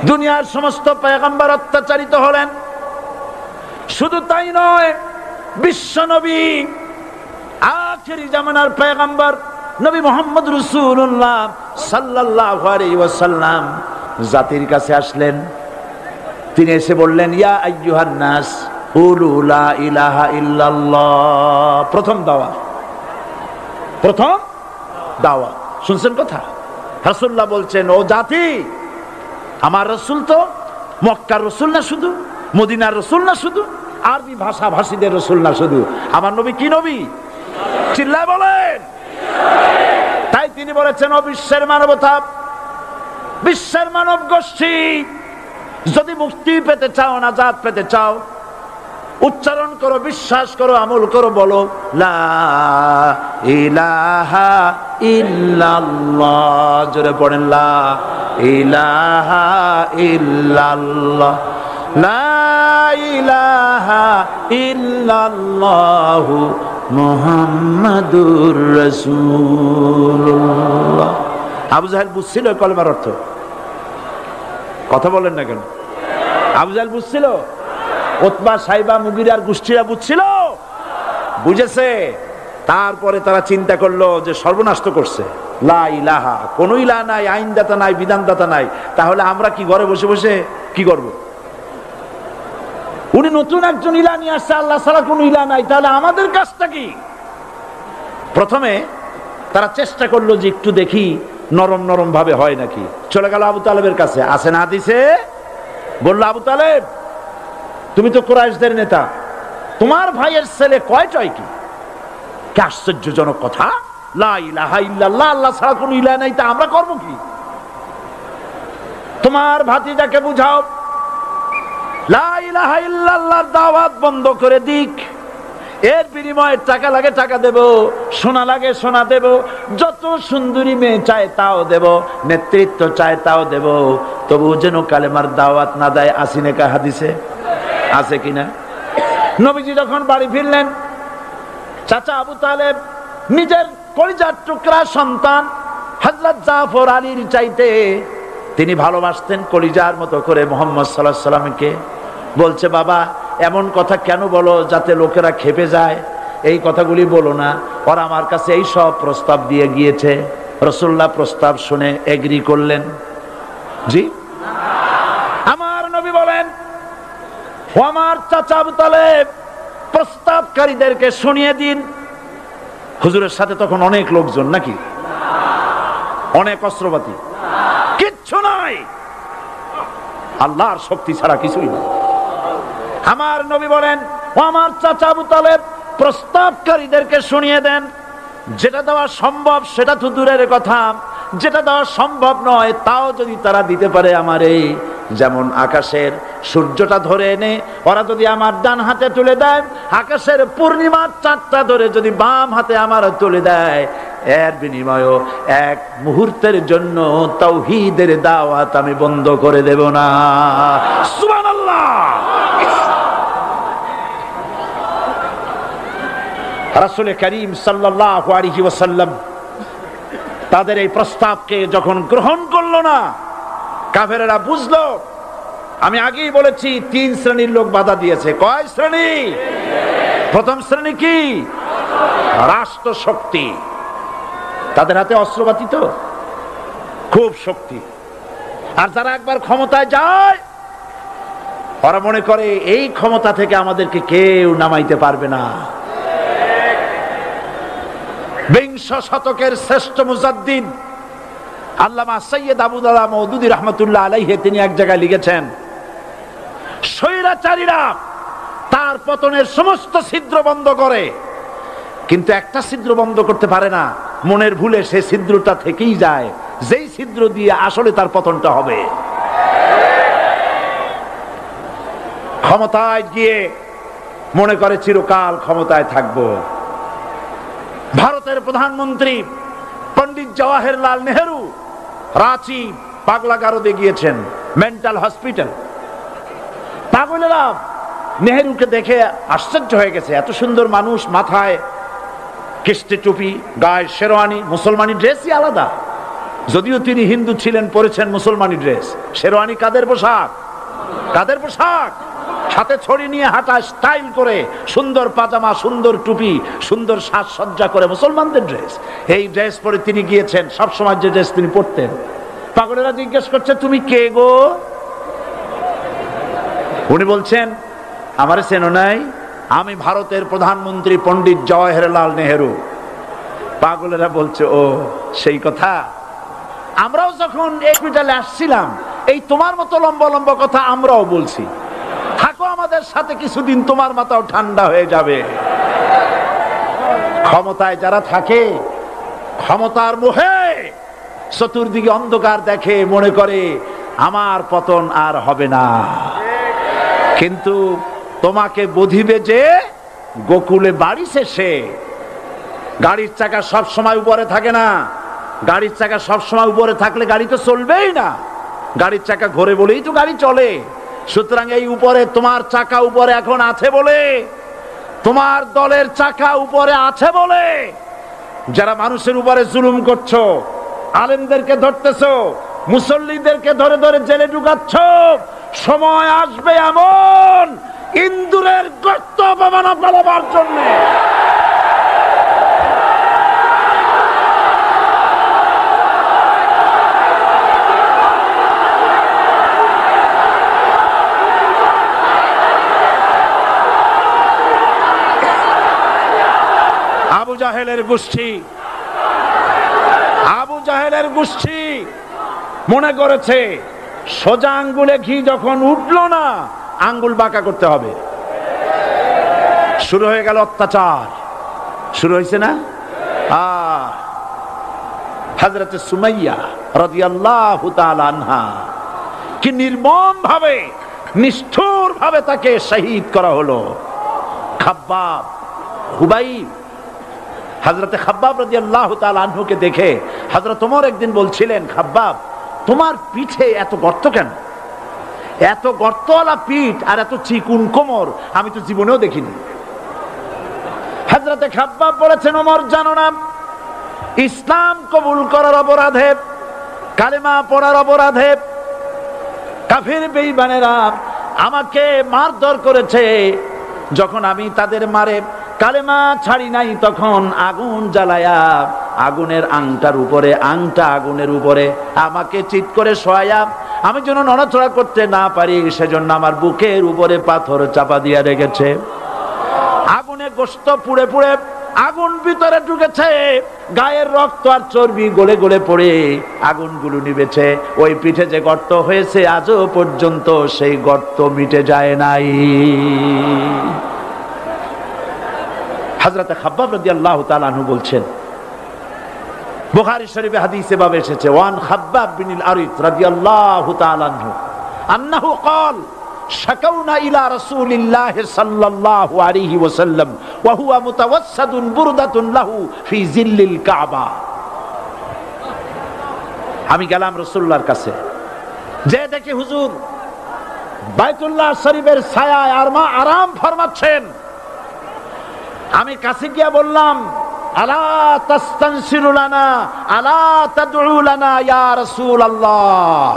দুনিয়ার সমস্ত পয়গম্বর অত্যাচারিত হলেন, শুধু তাই নয়, বিশ্ব নবী আখেরি জামানার পয়গম্বর নবী মুহাম্মদ রাসূলুল্লাহ সাল্লাল্লাহু আলাইহি ওয়াসাল্লাম জাতির কাছে আসলেন। তিনি এসে বললেন, ইয়া আইয়ুহান নাস কুলু লা ইলাহা ইল্লাল্লাহ। প্রথম দাওয়া শুনছেন কথা? রাসূলুল্লাহ বলছেন, ও জাতি, আমার রাসূল তো মক্কার রাসূল না শুধু, মদিনার রাসূল না শুধু, আরবি ভাষা ভাষীদের রাসূল না শুধু, আমার নবী কি নবী? চিল্লায় বলেন। তাই তিনি বলেছেন, ও বিশ্বের মানবতা, বিশ্বের মানব গোষ্ঠী, যদি মুক্তি পেতে চাও, নাজাত পেতে চাও, উচ্চারণ করো, বিশ্বাস করো, আমল করো, বলো লা ইলাহা ইল্লাল্লাহ। জোরে পড়েন, লা ইলাহা ইল্লাল্লাহ, লা ইলাহা ইল্লাল্লাহু মুহাম্মাদুর রাসূলুল্লাহ। আবু জাহেল বুঝছিল কলেমার অর্থ? কথা বলেন না কেন? আবু জাহেল বুঝছিল? উতবা, সাইবা, মুগিরার গোষ্ঠীরা বুঝছিল? বুঝেছে। তারপরে তারা চিন্তা করলো যে সর্বনাশ তো করছে, লা ইলাহা, কোন ইলাহ নাই, আইনদাতা নাই, বিধানদাতা নাই, তাহলে আমরা কি ঘরে বসে বসে কি করব? উনি নতুন একজন ইলাহ নিয়ে আসছে, আল্লাহ ছাড়া কোন ইলাহ নাই, তাহলে আমাদের কাজটা কি? প্রথমে তারা চেষ্টা করলো যে একটু দেখি নরম নরম ভাবে হয় নাকি। চলে গেল আবু তালেবের কাছে, আছে না হাদিসে, বলল, আবু তালেব, তুমি তো কুরাইশদের নেতা, তোমার ভাইয়ের ছেলে কয়টাই কি? কি আশ্চর্যজনক কথা, লা ইলাহা ইল্লাল্লাহ, আল্লাহ ছাড়া কোনো ইলাহ নাই, তা আমরা করব কি? তোমার ভাতিজাকে বুঝাও লা ইলাহা ইল্লাল্লাহর দাওয়াত বন্ধ করে দিক, এর বিনিময়ে টাকা লাগে টাকা দেব, সোনা লাগে সোনা দেব, যত সুন্দরী মেয়ে চায় তাও দেব, নেতৃত্ব চায় তাও দেব, তবু যেন কালেমার দাওয়াত না দেয়। আসিনে কা হাদিসে আছে কিনা? নবীজি যখন বাড়ি ফিরলেন, চাচা আবু তালেব নিজের কলিজার টুকরা সন্তান হযরত জাফর আলীর চাইতে তিনি ভালোবাসতেন কলিজার মতো করে মুহাম্মদ সাল্লাল্লাহু আলাইহি ওয়াসাল্লামকে। বলছে, বাবা, এমন কথা কেন বলো যাতে লোকেরা খেপে যায়? এই কথাগুলি বলো না, ওরা আমার কাছে এই সব প্রস্তাব দিয়ে গিয়েছে। রাসূলুল্লাহ প্রস্তাব শুনে এগ্রি করলেন? জি। আমার নবী বলেন, ও আমার চাচা আবু তালেব, প্রস্তাবকারীদেরকে শুনিয়ে দিন। হুজুরের সাথে তখন অনেক লোকজন নাকি? অনেক অস্ত্রপাতি? কিচ্ছু নাই, আল্লাহর শক্তি ছাড়া কিছুই না। আমার নবী বলেন, ও আমার চাচা আবু তালেব, প্রস্তাবকারীদেরকে শুনিয়ে দেন, যেটা দেওয়া সম্ভব সেটা তো দূরের কথা, যেটা দেওয়া সম্ভব নয় তাও যদি তারা দিতে পারে আমারে, যেমন আকাশের সূর্যটা ধরে এনে ওরা যদি আমার ডান হাতে তুলে দেয়, আকাশের পূর্ণিমার চাঁদটা ধরে যদি বাম হাতে আমার তুলে দেয়, এর বিনিময়ে এক মুহূর্তের জন্য তাওহীদের দাওয়াত আমি বন্ধ করে দেব না। সুবহানাল্লাহ। রাসূল করিম সাল্লাল্লাহু আলাইহি ওয়াসাল্লাম তাদের এই প্রস্তাবকে যখন গ্রহণ করলো না, কাফেরেরা বুঝলো, আমি আগেই বলেছি 3 শ্রেণীর লোক বাধা দিয়েছে। কয় শ্রেণী? প্রথম শ্রেণী কি? রাষ্ট্র শক্তি, তাদের হাতে অস্ত্রপাতি তো খুব শক্তি, আর যারা একবার ক্ষমতায় যায় ওরা মনে করে এই ক্ষমতা থেকে আমাদেরকে কেউ নামাইতে পারবে না। বিংশ শতকের শ্রেষ্ঠ মুজাদ্দিদ আল্লামা সৈয়দ আবু দাদা মওদুদী রাহমাতুল্লাহ আলাইহি তিনি এক জায়গায় লিখেছেন, স্বৈরাচারীরা তার পতনের সমস্ত ছিদ্র বন্ধ করে, কিন্তু একটা ছিদ্র বন্ধ করতে পারে না, মনের ভুলে সে ছিদ্রটা থেকেই যায়, যেই ছিদ্র দিয়ে আসলে তার পতনটা হবে। ক্ষমতায় গিয়ে মনে করে চিরকাল ক্ষমতায় থাকবো। ভারতের প্রধানমন্ত্রী পণ্ডিত জওয়াহরলাল নেহেরু রাঁচি পাগলাগারদে গিয়েছেন, মেন্টাল হসপিটাল। পাগলেরা নেহেরুকে দেখে আশ্চর্য হয়ে গেছে, এত সুন্দর মানুষ, মাথায় কিস্তি টুপি, গায়ে শেরওয়ানি, মুসলমানি ড্রেসই আলাদা, যদিও তিনি হিন্দু ছিলেন, পরেছেন মুসলমানি ড্রেস। শেরওয়ানি কাদের পোশাক? কাদের পোশাক? হাতে ছড়ি নিয়ে হাঁটা, স্টাইল করে, সুন্দর পাজামা, সুন্দর টুপি, সুন্দর সাজসজ্জা করে মুসলমানদের ড্রেস। এই ড্রেস পরে তিনি গিয়েছেন, সবসময় যে ড্রেস তিনি পরতেন। পাগলেরা জিজ্ঞেস করছে, তুমি কে গো? উনি বলছেন, আমারে চেনো নাই? আমি ভারতের প্রধানমন্ত্রী পণ্ডিত জওয়াহরলাল নেহেরু। পাগলেরা বলছে, ও সেই কথা। আমরাও যখন হসপিটালে আসছিলাম, এই তোমার মতো লম্বা লম্বা কথা আমরাও বলছি। থাকো আমাদের সাথে কিছুদিন, তোমার মাথাও ঠান্ডা হয়ে যাবে। ক্ষমতায় যারা থাকে, ক্ষমতার মোহে চতুর্দিকে অন্ধকার দেখে, মনে করে আমার পতন আর হবে না। কিন্তু তোমাকে বধিবে যে গোকুলে বাড়ি শেষে। গাড়ির চাকা সব সময় উপরে থাকে না। গাড়ির চাকা সব সময় উপরে থাকলে গাড়ি তো চলবেই না। গাড়ির চাকা ঘোরে বলেই তো গাড়ি চলে। সুতরাং এই উপরে, তোমার চাকা উপরে এখন আছে বলে, তোমার দলের চাকা উপরে আছে বলে যারা মানুষের উপরে জুলুম করছো, আলেমদেরকে ধরতেছো, মুসল্লিদেরকে ধরে ধরে জেলে ঢুকাচ্ছ, সময় আসবে এমন ইন্দুরের গর্ত অপমানা পালাবার জন্য। আবু জাহেলের গোষ্ঠী, আবু জাহেলের গোষ্ঠী মনে করেছে সোজা আঙ্গুলে ঘি যখন উঠলো না, আঙ্গুল বাঁকা করতে হবে। শুরু হয়ে গেল অত্যাচার। শুরু হয়েছে না? হযরতে সুমাইয়া রাদিয়াল্লাহু তাআলা আনহা কি নির্মম ভাবে, নিষ্ঠুর ভাবে তাকে শহীদ করা হলো। খাব্বাব, হুবাইব, হযরতে খাব্বাব রাদিয়াল্লাহু তাআলা আনহুকে দেখে হযরত ওমর একদিন বলছিলেন, খাব্বাব তোমার পিঠে এত গর্ত কেন? এত গর্তওয়ালা পিঠ আর এত চিকুন কোমর আমি তো জীবনেও দেখিনি। হযরতে খাব্বাব বলেছেন, ওমর জানো না, ইসলাম কবুল করার অপরাধে, কালেমা পড়ার অপরাধে কাফির বেঈমানেরা আমাকে মারধর করেছে। যখন আমি তাদের মারে কালেমা ছাড়ি নাই, তখন আগুন জ্বালায়া আগুনের আংটার উপরে, আংটা আগুনের উপরে আমাকে চিৎ করে শোয়ায়া, আমি যেন নড়াচড়া করতে না পারি সেজন্য আমার বুকের উপরে পাথর চাপা দিয়ে রেখেছে। আগুনে গোশত পুড়ে পুড়ে আগুন ভিতরে ঢুকেছে, গায়ের রক্ত আর চর্বি গলে গলে পড়ে আগুনগুলো নিবেছে। ওই পিঠে যে গর্ত হয়েছে আজও পর্যন্ত সেই গর্ত মিটে যায় নাই। হযরতে খাব্বাব রাদিয়াল্লাহু তাআলা আনহু বলছেন, বুখারী শরীফে হাদিসে ভাবে এসেছে, ওয়ান খাব্বাব বিন আরিত রাদিয়াল্লাহু তাআলা আনহু আন্নাহু ক্বাল শাকাউনা ইলা রাসূলিল্লাহ সাল্লাল্লাহু আলাইহি ওয়াসাল্লাম ওয়া হুয়া মুতাওয়াসসাদুন বুরদাতুন লাহু ফি জিল্লিল কাবা। আমি গেলাম রাসূলুল্লাহর কাছে, যে দেখি হুজুর বাইতুল্লাহ শরীফের ছায়ায় আরাম ফরমাচ্ছেন। আমি কাছে গিয়ে বললাম, আলা তাস্তানসিরু লানা আলা তাদউ লানা ইয়া রাসূলুল্লাহ।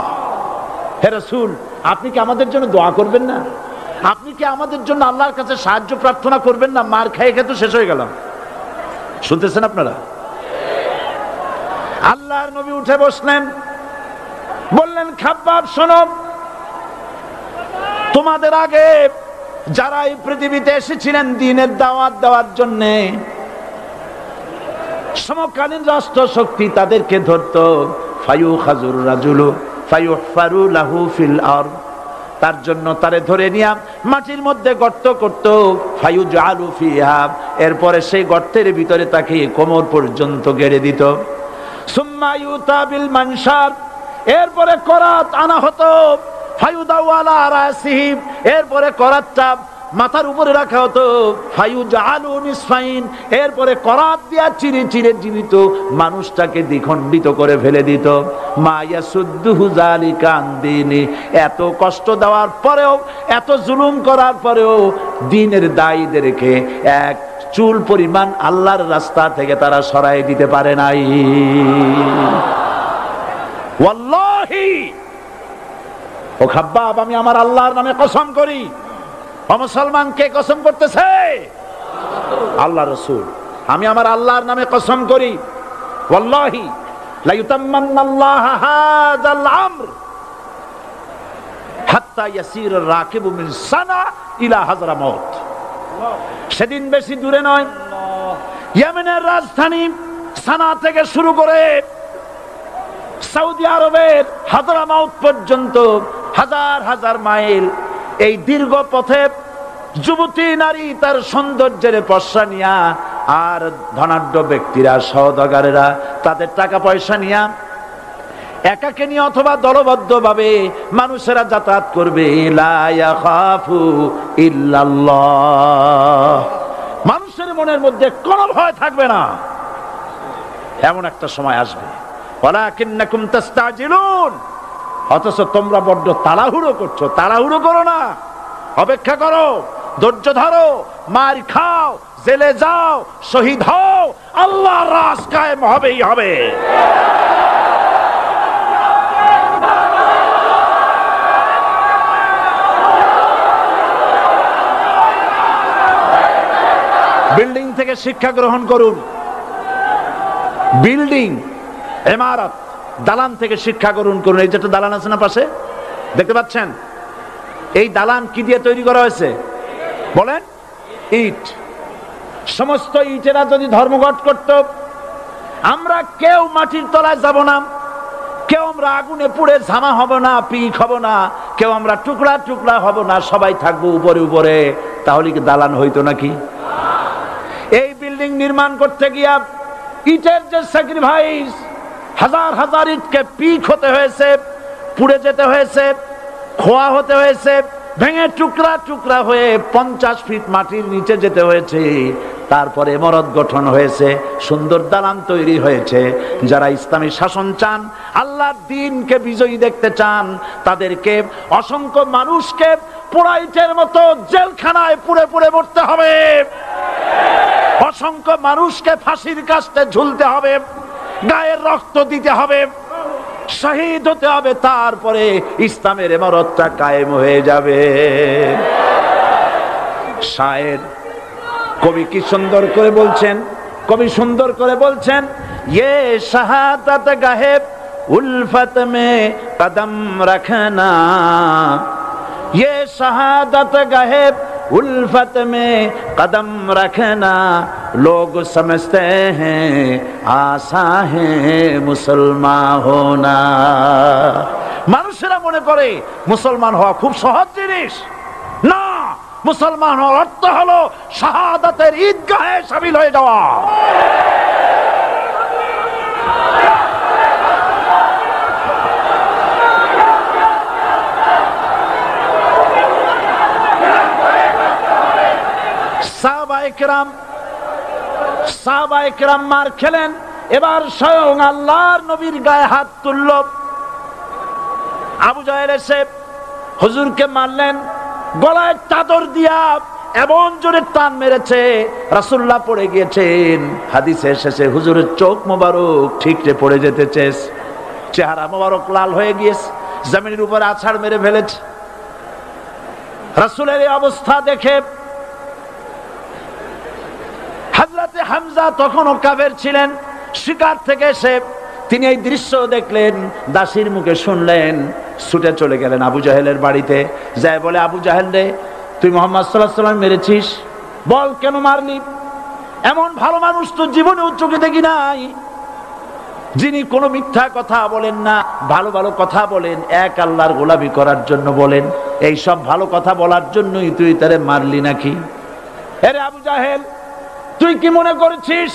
হে রাসূল, আপনি কি আমাদের জন্য দোয়া করবেন না? আপনি কি আমাদের জন্য আল্লাহর কাছে সাহায্য প্রার্থনা করবেন না? মার খেয়ে খেয়ে তো শেষ হয়ে গেলাম। শুনতেছেন আপনারা? আল্লাহর নবী উঠে বসলেন, বললেন, খাব্বাব শোনো, তোমাদের আগে যারা এই পৃথিবীতে এসেছিলেন দ্বীনের দাওয়াত দেওয়ার জন্য, সমকালীন রাষ্ট্র শক্তি তাদেরকে ধরতো, ফায়ুখাজুর রাজুলু ফায়ুহফারু লাহু ফিল আরদ, তার জন্য তারে ধরে নিয়া মাটির মধ্যে গর্ত করত, ফায়ুজআলু ফিহা, এরপরে সেই গর্তের ভিতরে তাকে কোমর পর্যন্ত গেড়ে দিত। সুম্মা ইউতা বিল মানশার, এরপরে করাত আনা হতো, ফায়ুদাউ আলা রাসিহি, এরপরে করাতটা মাথার উপরে রাখা হতো, ফায়ুজআলু নিসফাইন, এরপরে করাত দিয়া চিরে চিরে জীবিত মানুষটাকে দ্বিখণ্ডিত করে ফেলে দিত। মা ইয়াসুদ্দুহু যালিকা আন দীনি, এত কষ্ট দেওয়ার পরেও, এত জুলুম করার পরেও দ্বীনের দায়ীদেরকে এক চুল পরিমাণ আল্লাহর রাস্তা থেকে তারা সরাই দিতে পারে নাই। ওয়াল্লাহি, ও খাব্বাব আমি আমার আল্লাহর নামে কসম করি। ও মুসলমান, কে কসম করতেছে? আল্লাহ রাসূল। আমি আমার আল্লাহর নামে কসম করি, ওয়াল্লাহি লা ইউতাম্মান্নাল্লাহু হাযাল আমর হাত্তা ইয়াসির রাকিবু মিন সানা ইলা হাজরামাউত। সেদিন বেশি দূরে নয়, ইয়েমেনের রাজধানী সানা থেকে শুরু করে সৌদি আরবের হাজরামাউত পর্যন্ত হাজার হাজার মাইল এই দীর্ঘ পথে যুবতী নারী তার সৌন্দর্যের পশ্চা নিয়া আর ধনাঢ্য ব্যক্তিরা সওদাগরেরা তাদের টাকা পয়সা নিয়া একাকে নিয়ে অথবা দলবদ্ধ ভাবে মানুষেরা যাতায়াত করবে। লা ইয়াখাফু ইল্লাল্লাহ, মানুষের মনের মধ্যে কোনো ভয় থাকবে না। এমন একটা সময় আসবে, ওয়ালাকিন্নাকুম তাস্তাজিলুন, অথচ তোমরা বড্ড তাড়াহুড়ো করছো। তাড়াহুড়ো করো না, অপেক্ষা করো, ধৈর্য ধরো, মার খাও, জেলে যাও, শহীদ হও, আল্লাহর রাজ কায়েম হবেই হবে। বিল্ডিং থেকে শিক্ষা গ্রহণ করুন। বিল্ডিং, ইমারত, দালান থেকে শিক্ষা গ্রহণ করুন। এই যেটা দালান আছে না পাশে, দেখতে পাচ্ছেন? এই দালান কি দিয়ে তৈরি করা হয়েছে বলেন? ইট। সমস্ত ইটেরা যদি ধর্মঘট করত, আমরা কেউ মাটির তলায় যাব না, কেউ আমরা আগুনে পুড়ে ঝামা হব না, পিক হব না, কেউ আমরা টুকরা টুকরা হব না, সবাই থাকবো উপরে উপরে, তাহলে কি দালান হইতো নাকি? এই বিল্ডিং নির্মাণ করতে গিয়া ইটের যে স্যাক্রিফাইস, হাজার হাজার ইটকে পিক হতে হয়েছে, পুড়ে যেতে হয়েছে, খোয়া হতে হয়েছে, ভেঙে টুকরা টুকরা হয়ে 50 ফিট মাটির নিচে যেতে হয়েছে। তারপরে ইমারত গঠন হয়েছে, সুন্দর দালান তৈরি হয়েছে। যারা ইসলামী শাসন চান, আল্লাহর দ্বীনকে বিজয়ী দেখতে চান, তাদেরকে অসংখ্য মানুষকে পোড়া ইটের মতো জেলখানায় পুড়ে পুড়ে মরতে হবে। অসংখ্য মানুষকে ফাঁসির কাস্টে ঝুলতে হবে, গায়ের রক্ত দিতে হবে, শহীদ হতে হবে, তারপরে ইসলামের ইমারতটা কায়েম হয়ে যাবে। শায়ের কবি কি সুন্দর করে বলছেন, কবি সুন্দর করে বলছেন, ये शहादत गाहे उल्फत में कदम रखना, ये शहादत गाहे उल्फत में कदम रखना, लोग समझते हैं आसा है मुसलमान होना। মানুষেরা মনে করে মুসলমান হওয়া খুব সহজ জিনিস। না, মুসলমান হওয়ার অর্থ হলো শাহাদাতের ঈদগাহে শামিল হয়ে যাওয়া। সাহাবায়ে কেরাম মার খেলেন, এবার স্বয়ং আল্লাহর নবীর গায়ে হাত তুলল। আবু জাহেল এসে হুজুরকে মারলেন, গলায় চাদর দিয়া এমন জোরে টান মেরেছে, রাসূলুল্লাহ পড়ে গিয়েছেন। হাদিসে এসেছে হুজুরের চোখ মোবারক ঠিকরে পড়ে যেতেছে, চেহারা মোবারক লাল হয়ে গিয়েছে, জমিনের উপর আছাড় মেরে ফেলেছে। রাসূলের এই অবস্থা দেখে হযরত হামজা তখনও কাফের ছিলেন, শিকার থেকে এসে তিনি এই দৃশ্য দেখলেন, দাসীর মুখে শুনলেন, ছুটে চলে গেলেন আবু জাহেলের বাড়িতে। যায় বলে, আবু জাহেল রে, তুই মুহাম্মদ সাল্লাল্লাহু আলাইহি ওয়াসাল্লাম মেরেছিস, বল কেন মারলি? এমন ভালো মানুষ তো জীবনে চোখে দেখি নাই, যিনি কোনো মিথ্যা কথা বলেন না, ভালো ভালো কথা বলেন, এক আল্লাহর গোলামি করার জন্য বলেন। এই সব ভালো কথা বলার জন্যই তুই তারে মারলি নাকি? আরে আবু জাহেল, তুই কি মনে করছিস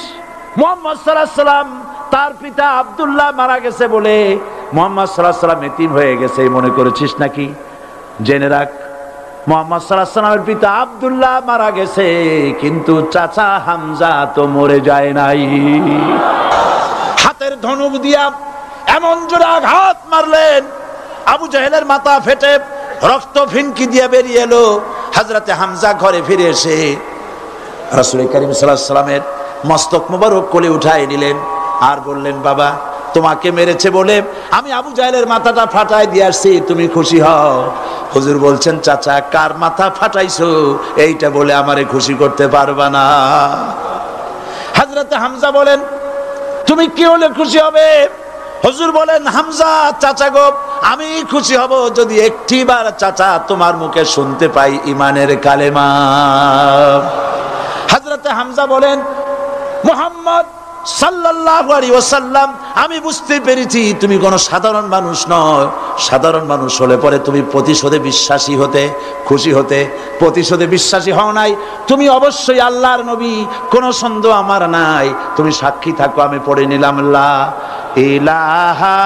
মুহাম্মদ সাল্লাল্লাহু আলাইহি ওয়াসাল্লাম তার পিতা আব্দুল্লাহ মারা গেছে বলে মুহাম্মদ সাল্লাল্লাহু আলাইহি ওয়াসাল্লাম এতিম হয়ে গেছে মনে করেছিস নাকি? জেনে রাখ, মুহাম্মদ সাল্লাল্লাহু আলাইহি ওয়াসাল্লামের পিতা আব্দুল্লাহ মারা গেছে, কিন্তু চাচা হামজা তো মরে যায় নাই। হাতের ধনুক দিয়া এমন জোরে আঘাত মারলেন, আবু জাহেলের মাথা ফেটে রক্ত ফিনকি দিয়ে বেরিয়ে এলো। হযরতে হামজা ঘরে ফিরে এসে রাসূল করিম সাল্লাল্লাহু আলাইহি ওয়াসাল্লামের মস্তক মোবারক কোলে উঠায় নিলেন আর বললেন, বাবা তোমাকে মেরেছে বলে আমি আবু জাহেলের মাথাটা ফাটাই দিয়ে আসছি, তুমি খুশি হও। হুজুর বলছেন, চাচা কার মাথা ফাটাইছো এইটা বলে আমারে খুশি করতে পারবা না। হযরত হামজা বলেন, তুমি কি হলে খুশি হবে? হুজুর বলেন, হামজা চাচা গো, আমি খুশি হব যদি একটিবার চাচা তোমার মুখে শুনতে পাই ঈমানের কালেমা। হযরত হামজা বলেন, মুহাম্মদ সাল্লাল্লাহু আলাইহি ওয়াসাল্লাম, আমি বুঝতে পেরেছি তুমি কোনো সাধারণ মানুষ নও। সাধারণ মানুষ হলে পরে তুমি প্রতিশোধে বিশ্বাসী হতে, খুশি হতে। প্রতিশোধে বিশ্বাসী হও নাই, তুমি অবশ্যই আল্লাহর নবী, কোনো সন্দেহ আমার নাই। তুমি সাক্ষী থাকো, আমি পড়ে নিলাম লা ইলাহা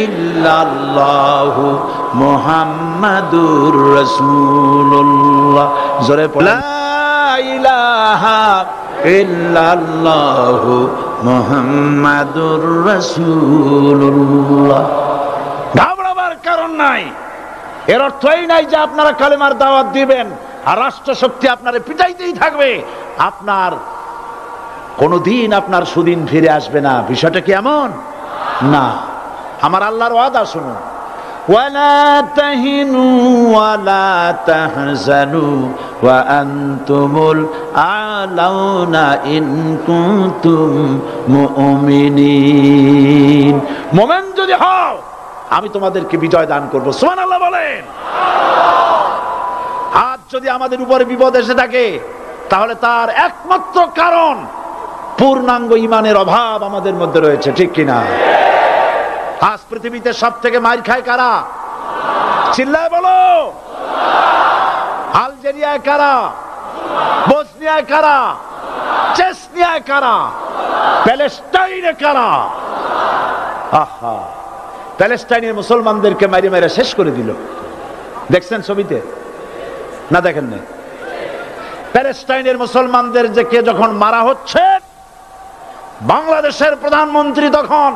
ইল্লাল্লাহু মুহাম্মাদুর রাসূলুল্লাহ। জোরে পড়ে, লা ইলাহা ইল্লাল্লাহু মুহাম্মাদুর রাসূলুল্লাহ। ঘাবড়াবার কারণ নাই। এর অর্থ এই নাই যে আপনারা কালেমার দাওয়াত দিবেন আর রাষ্ট্রশক্তি আপনারে পিটাইতেই থাকবে, আপনার কোনদিন আপনার সুদিন ফিরে আসবে না। বিষয়টা কি এমন না। আমার আল্লাহর ওয়াদা শুনুন, ওয়ালা তাহিনু ওয়ালা তাহজানু ওয়া আনতুমুল আলাউনা ইন কুনতুম মুমিনিন। মুমিন যদি হও আমি তোমাদেরকে বিজয় দান করব। সুবহানাল্লাহ বলেন। আজ যদি আমাদের উপরে বিপদ এসে থাকে তাহলে তার একমাত্র কারণ পূর্ণাঙ্গ ঈমানের অভাব আমাদের মধ্যে রয়েছে, ঠিক কিনা? আজ পৃথিবীতে সব থেকে মার খায় কারা? চিল্লায় বলো। আলজেরিয়ায় কারা? বসনিয়ায় কারা? চেচনিয়ায় কারা? প্যালেস্টাইনে কারা? আহা, প্যালেস্টাইনের মুসলমানদেরকে মারি মেরে শেষ করে দিল। দেখছেন ছবিতে না? দেখেন না? প্যালেস্টাইনের মুসলমানদেরকে যখন মারা হচ্ছে, বাংলাদেশের প্রধানমন্ত্রী তখন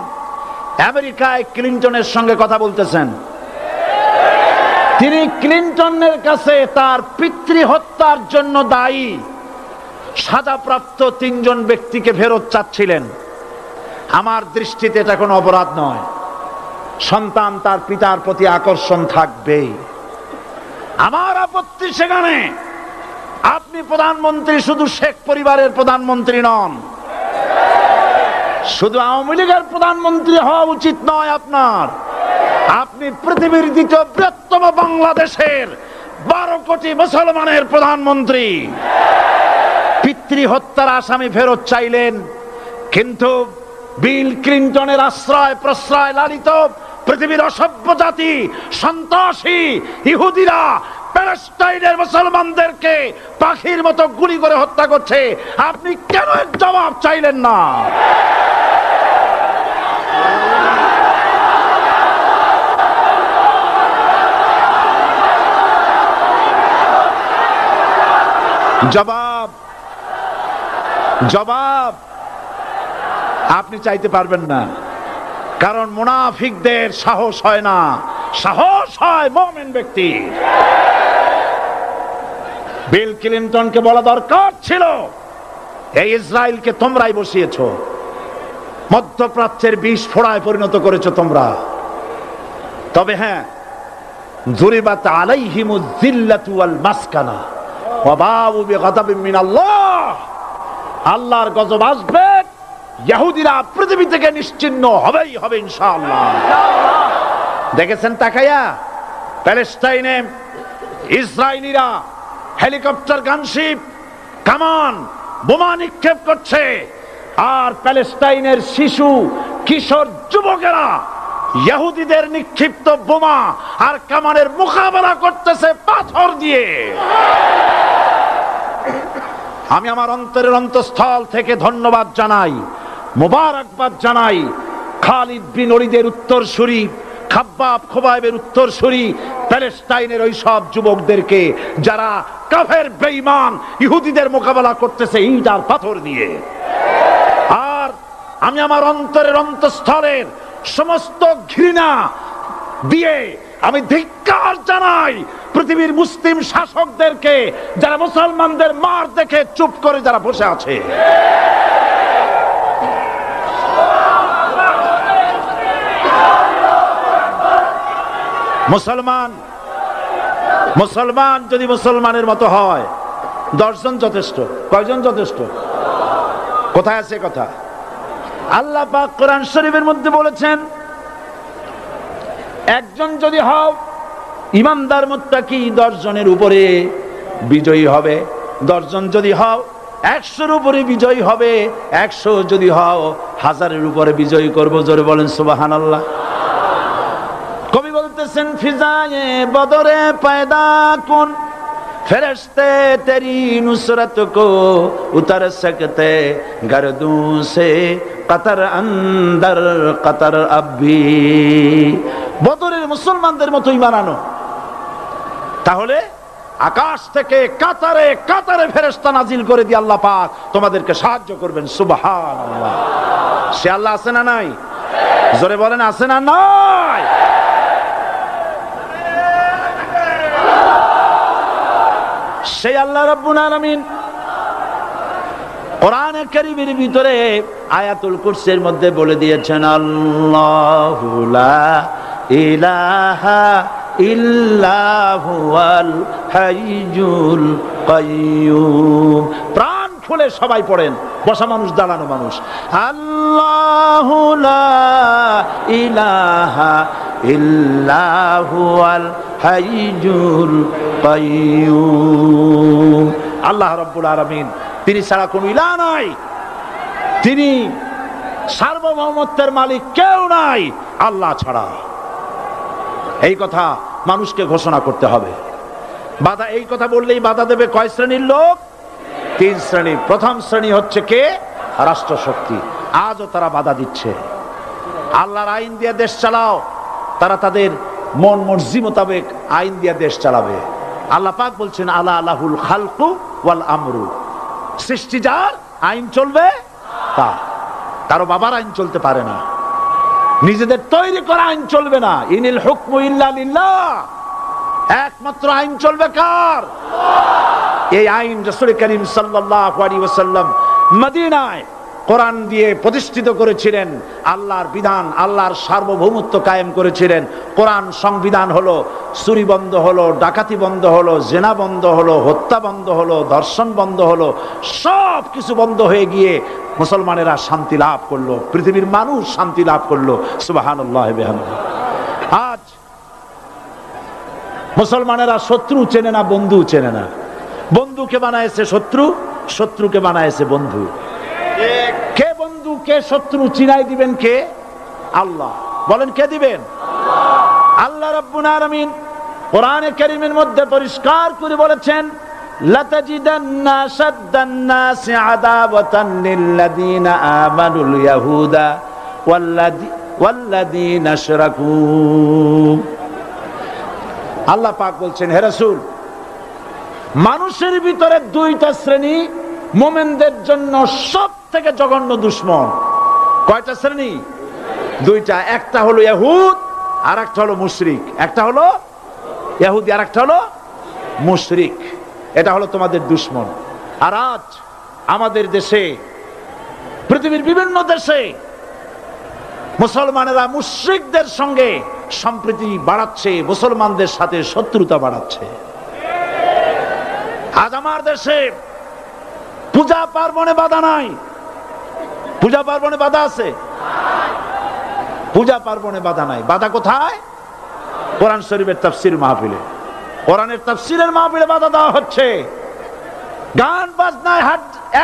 আমেরিকায় ক্লিনটনের সঙ্গে কথা বলতেছেন। তিনি ক্লিনটনের কাছে তার পিতৃ হত্যার জন্য দায়ী সাজাপ্রাপ্ত 3 জন ব্যক্তিকে ফেরত চাচ্ছিলেন। আমার দৃষ্টিতে এটা কোনো অপরাধ নয়। সন্তান তার পিতার প্রতি আকর্ষণ থাকবেই। আমার আপত্তি সেখানে আপনি প্রধানমন্ত্রী শুধু শেখ পরিবারের প্রধানমন্ত্রী নন, শুধু আওয়ামী লীগের প্রধানমন্ত্রী হওয়া উচিত নয় আপনার। আপনি পৃথিবীর দ্বিতীয় বৃহত্তম বাংলাদেশের 12 কোটি মুসলমানের প্রধানমন্ত্রী। পিতৃ হত্যার আসামি ফেরত চাইলেন, কিন্তু বিল ক্লিনটনের আশ্রয় প্রশ্রয় লালিত পৃথিবীর অসভ্য জাতি সন্ত্রাসী ইহুদিরা প্যালেস্টাইনের মুসলমানদেরকে পাখির মতো গুলি করে হত্যা করছে। আপনি কেন এর জবাব চাইলেন না? জবাব আপনি চাইতে পারবেন না, কারণ মুনাফিকদের সাহস হয় না, সাহস হয় মুমিন ব্যক্তির। বিল ক্লিনটনকে বলা দরকার ছিল, এই ইসরায়েলকে তোমরাই বসিয়েছো, মধ্যপ্রাচ্যের বিষ ফোড়ায় পরিণত করেছো তোমরা। তবে হ্যাঁ, যুরিবাত আলাইহিমুজ যিল্লাতু ওয়াল মাসকানা ওয়া বাউ বিগাদাবিন মিনাল্লাহ। আল্লাহর গজব আসবে, ইহুদিরা পৃথিবী থেকে নিশ্চিহ্ন হবেই হবে ইনশাআল্লাহ। দেখেছেন তাকায়া প্যালেস্টাইনে ইসরায়েলিরা হেলিকপ্টার, গানশিপ, কামান, বোমা নিক্ষেপ করছে, আর প্যালেস্টাইনের শিশু, কিশোর, যুবকেরা ইহুদিদের নিক্ষিপ্ত বোমা আর কামানের মোকাবেলা করতেছে পাথর দিয়ে। আমি আমার অন্তরের অন্তঃস্থল থেকে ধন্যবাদ জানাই, মোবারকবাদ জানাই খালিদ বিন ওলীদের উত্তরসূরি, খাব্বাব খোবাইবের উত্তরসূরি প্যালেস্টাইনের ওই সব যুবকদেরকে যারা কাফের বেঈমান ইহুদিদের মোকাবেলা করতেছে ইট আর পাথর দিয়ে। আর আমি আমার অন্তরের অন্তঃস্থলের সমস্ত ঘৃণা দিয়ে আমি ধিক্কার জানাই পৃথিবীর মুসলিম শাসকদেরকে, যারা মুসলমানদের মার দেখে চুপ করে যারা বসে আছে। মুসলমান যদি মুসলমানের মতো হয় 10 জন যথেষ্ট। কয়জন যথেষ্ট? কোথায় আছে কথা? আল্লাহ পাক কোরআন শরীফের মধ্যে বলেছেন, একজন যদি হও ইমানদার মুত্তাকি 10 জনের উপরে বিজয়ী হবে। 10 জন যদি হও 100-র উপরে বিজয়ী হবে। 100 যদি হও 1000-এর উপরে বিজয়ী করব। জোরে বলেন সুবহানাল্লাহ। কবি বলতেছেন, ফিজায়ে বদরে পয়দা কুন ফেরেশতে তেরি নুসরত কো উতর সকতে গর্দু সে কতর অন্দর কতর আবি। বদরের মুসলমানদের মতো ঈমান আনো, তাহলে আকাশ থেকে কাতারে কাতারে ফেরেশতা নাজিল করে দিয়ে আল্লাহ পাক তোমাদেরকে সাহায্য করবেন। সুবহানাল্লাহ। সে আল্লাহ আছে না নাই? জোরে বলেন, আছে না নাই? সেই আল্লাহ রাব্বুল আলামিন কোরআনে কারীমের ভিতরে আয়াতুল কুরসির মধ্যে বলে দিয়েছেন, আল্লাহু লা ইলাহা ইল্লা হুয়াল হাইয়ুল কাইয়্যুম। প্রাণ খুলে সবাই পড়েন, বসা মানুষ, দাঁড়ানো মানুষ। আল্লাহু লা ইলাহা ইল্লা হুয়াল হাইয়ুল কাইয়্যুম। আল্লাহ রাব্বুল আলামিন, তিনি ছাড়া কোনো ইলাহ নাই, তিনি সার্বভৌমত্বের মালিক, কেউ নাই আল্লাহ ছাড়া। এই কথা মানুষকে ঘোষণা করতে হবে। বাধা, এই কথা বললেই বাধা দেবে কয় শ্রেণীর লোক? 3 শ্রেণী। প্রথম শ্রেণী হচ্ছে কে? রাষ্ট্রশক্তি। আজও তারা বাধা দিচ্ছে। আল্লাহর আইন দিয়ে দেশ চালাও, তারা তাদের মন মর্জি মোতাবেক আইন দিয়ে দেশ চালাবে। আল্লাহ পাক বলছেন, আলা আলাহুল খালকু ওয়াল আমরু। সৃষ্টি যার, আইন চলবে তা। কারো বাবার আইন চলতে পারে না, নিজেদের তৈরি করা আইন চলবে না। ইনিল হুকমু ইল্লা লিল্লাহ। একমাত্র আইন চলবে কার? এই আইন রাসূল করিম সাল্লাল্লাহু আলাইহি ওয়াসাল্লাম মদিনায় কোরআন দিয়ে প্রতিষ্ঠিত করেছিলেন। আল্লাহর বিধান, আল্লাহর সার্বভৌমত্ব কায়েম করেছিলেন। কোরআন সংবিধান হলো, চুরি বন্ধ হলো, ডাকাতি বন্ধ হলো, জেনা বন্ধ হলো, হত্যা বন্ধ হলো, ধর্ষণ বন্ধ হলো, সব কিছু বন্ধ হয়ে গিয়ে মুসলমানেরা শান্তি লাভ করলো, পৃথিবীর মানুষ শান্তি লাভ করলো। সুবহানাল্লাহ বিহামদিহি। আজ মুসলমানেরা শত্রু চেনে না, বন্ধু চেনে না। বন্ধুকে বানায়েছে শত্রু, শত্রুকে বানায়েছে বন্ধু। কে বন্ধু কে শত্রু চিনাই দিবেন কে? আল্লাহ। বলেন, কে দিবেন? আল্লাহ রাব্বুল আলামিন কোরআনে কারীমের মধ্যে পরিষ্কার করে বলেছেন, লাতাজিদান্না শাদ্দান নাসি আদাওয়াতান লিল্লাযীনা আমানুল ইয়াহুদা ওয়াল্লাযীনা আশরাকু। আল্লাহ পাক বলছেন, হে রাসূল, মানুষের ভিতরে 2টা শ্রেণী মুমিনদের জন্য সব থেকে জঘন্য দুশমন। কয়টা শ্রেণী? 2টা। একটা হলো ইহুদ, আর একটা হলো মুশরিক। একটা হলো ইহুদি, আর একটা হলো মুশরিক। এটা হলো তোমাদের দুশমন। আর আজ আমাদের দেশে, পৃথিবীর বিভিন্ন দেশে মুসলমানেরা মুশরিকদের সঙ্গে সম্প্রীতি বাড়াচ্ছে, মুসলমানদের সাথে শত্রুতা বাড়াচ্ছে। আজ আমার দেশে পূজা পার্বণে বাধা নাই। পূজা পার্বণে বাধা আছে? পূজা পার্বণে বাধা নাই। বাধা কোথায়? কোরআন শরীফের তাফসীর মাহফিলে। কোরআনের তাফসীরের মাহফিলে বাধা দেওয়া হচ্ছে। গান বাজনায়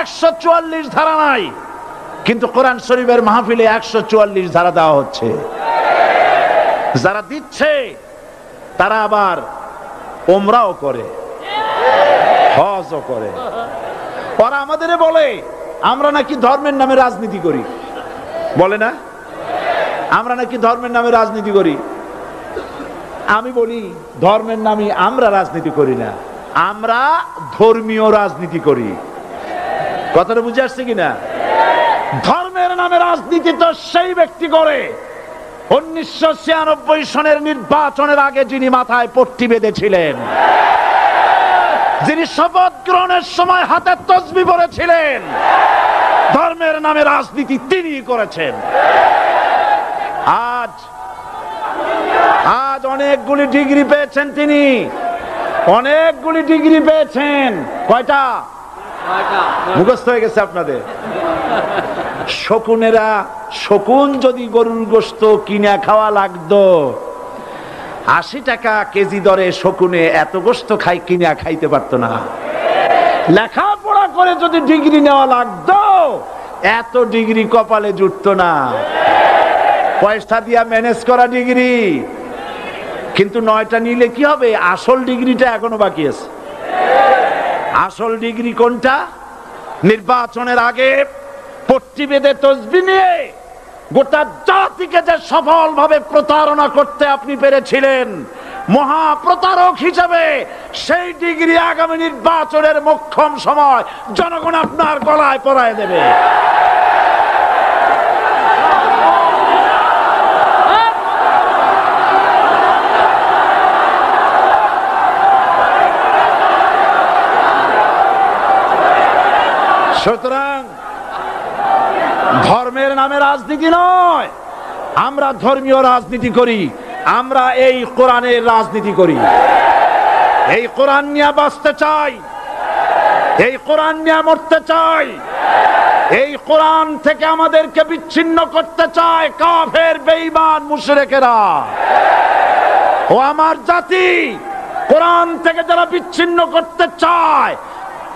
144 ধারা নাই, কিন্তু কোরআন শরীফের মাহফিলে 144 ধারা দেওয়া হচ্ছে। যারা দিচ্ছে তারা আবার ওমরাও করে, হজও করে। ওরা আমাদের বলে আমরা নাকি ধর্মের নামে রাজনীতি করি। বলে না? আমরা নাকি ধর্মের নামে রাজনীতি করি। আমি বলি, ধর্মের নামে আমরা রাজনীতি করি না, আমরা ধর্মীয় রাজনীতি করি। কথাটা বুঝে আসছে কিনা? ধর্মের নামে রাজনীতি তো সেই ব্যক্তি করে 1996 সনের নির্বাচনের আগে যিনি মাথায় পট্টি বেঁধেছিলেন, যিনি শপথ গ্রহণের সময় হাতে তসবিহ পড়েছিলেন। ধর্মের নামে রাজনীতি তিনি করেছেন। আজ আজ অনেকগুলি ডিগ্রি পেয়েছেন তিনি, অনেকগুলি ডিগ্রি পেয়েছেন। কয়টা? মুখস্থ হয়ে গেছে আপনাদের। শকুনেরা, শকুন যদি গরুর গোশত কিনে খাওয়া লাগতো, 80 টাকা কেজি দরে শকুনে এত গোশত কিনে খাইতে পারতো না। লেখাপড়া করে যদি ডিগ্রি নেওয়া লাগতো, এত ডিগ্রি কপালে জুটতো না। পয়সা দিয়া ম্যানেজ করা ডিগ্রি, কিন্তু 9টা নিলে কি হবে? আসল ডিগ্রিটা এখনো বাকি আছে। আসল ডিগ্রি কোনটা? নির্বাচনের আগে পট্টি বেঁধে তসবিহ নিয়ে গোটা জাতিকে যে সফলভাবে প্রতারণা করতে আপনি পেরেছিলেন মহা প্রতারক হিসেবে, সেই ডিগ্রি আগামী নির্বাচনের মোক্ষম সময় জনগণ আপনার গলায় পরায় দেবে। সুতরাং ধর্মের নামে রাজনীতি নয়, আমরা ধর্মীয় রাজনীতি করি, আমরা এই কোরআনের রাজনীতি করি। এই কোরআন নিয়ে বাঁচতে চাই, এই কোরআন নিয়ে মরতে চাই। এই কোরআন থেকে আমাদেরকে বিচ্ছিন্ন করতে চায় কাফের, বেঈমান, মুশরিকেরা। ও আমার জাতি, কোরআন থেকে যারা বিচ্ছিন্ন করতে চায়,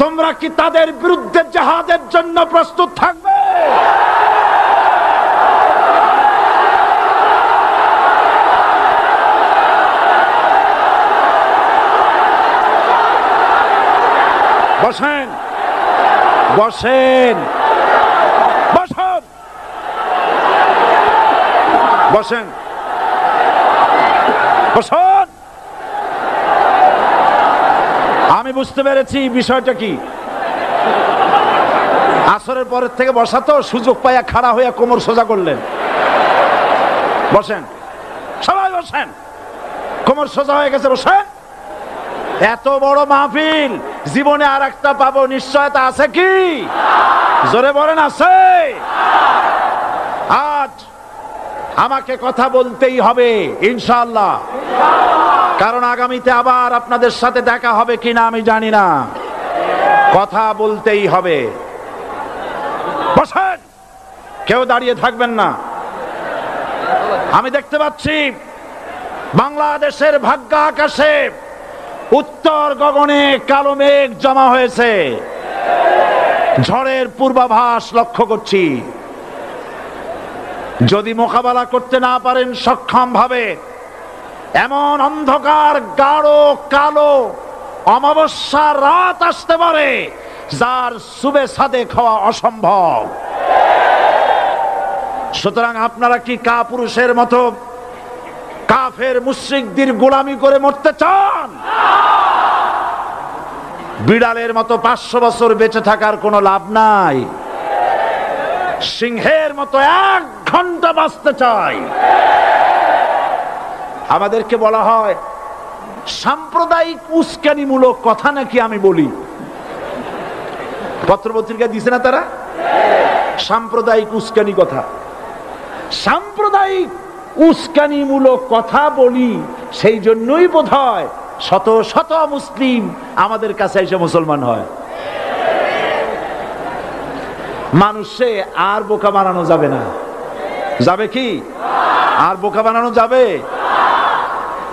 তোমরা কি তাদের বিরুদ্ধে জিহাদের জন্য প্রস্তুত থাকবে? বসেন, বসেন, বসেন, বসেন, বসেন। আমি বুঝতে পেরেছি বিষয়টা কি। আসরের পরের থেকে বসা তো, সুযোগ পাইয়া খাড়া হইয়া কোমর সোজা করলেন। বসেন, সবাই বসেন, কোমর সোজা হয়ে গেছে, বসেন। এত বড় মাহফিল, জীবনে আর একটা পাবো নিশ্চয়তা আছে কি? জোরে বলেন, আছে? আজ আমাকে কথা বলতেই হবে ইনশাআল্লাহ, কারণ আগামীতে আবার আপনাদের সাথে দেখা হবে কিনা আমি জানি না। কথা বলতেই হবে। বসেন, কেউ দাঁড়িয়ে থাকবেন না। আমি দেখতে পাচ্ছি বাংলাদেশের ভাগ্য আকাশে উত্তর গগনে কালো মেঘ জমা হয়েছে, ঝড়ের পূর্বাভাস লক্ষ্য করছি। যদি মোকাবেলা করতে না পারেন সক্ষম ভাবে, এমন অন্ধকার গাঢ় কালো অমাবস্যার রাত আসতে পারে যার সুবে সাদেক হওয়া অসম্ভব। সুতরাং আপনারা কি কাপুরুষের মতো কাফের মুশরিকদের গোলামি করে মরতে চান? বিড়ালের মতো 500 বছর বেঁচে থাকার কোনো লাভ নাই। সিংহের মতো 1 ঘন্টা বাঁচতে চাই। আমাদেরকে বলা হয় সাম্প্রদায়িক উস্কানিমূলক কথা নাকি আমি বলি। পত্রপত্রিকা দিছে না তারা? সাম্প্রদায়িক উস্কানি কথা, সাম্প্রদায়িক উস্কানিমূলক কথা বলি। সেই জন্যই বোধহয় শত শত মুসলিম আমাদের কাছে এসে মুসলমান হয়। মানুষে আর বোকা বানানো যাবে না। যাবে কি? আর বোকা বানানো যাবে?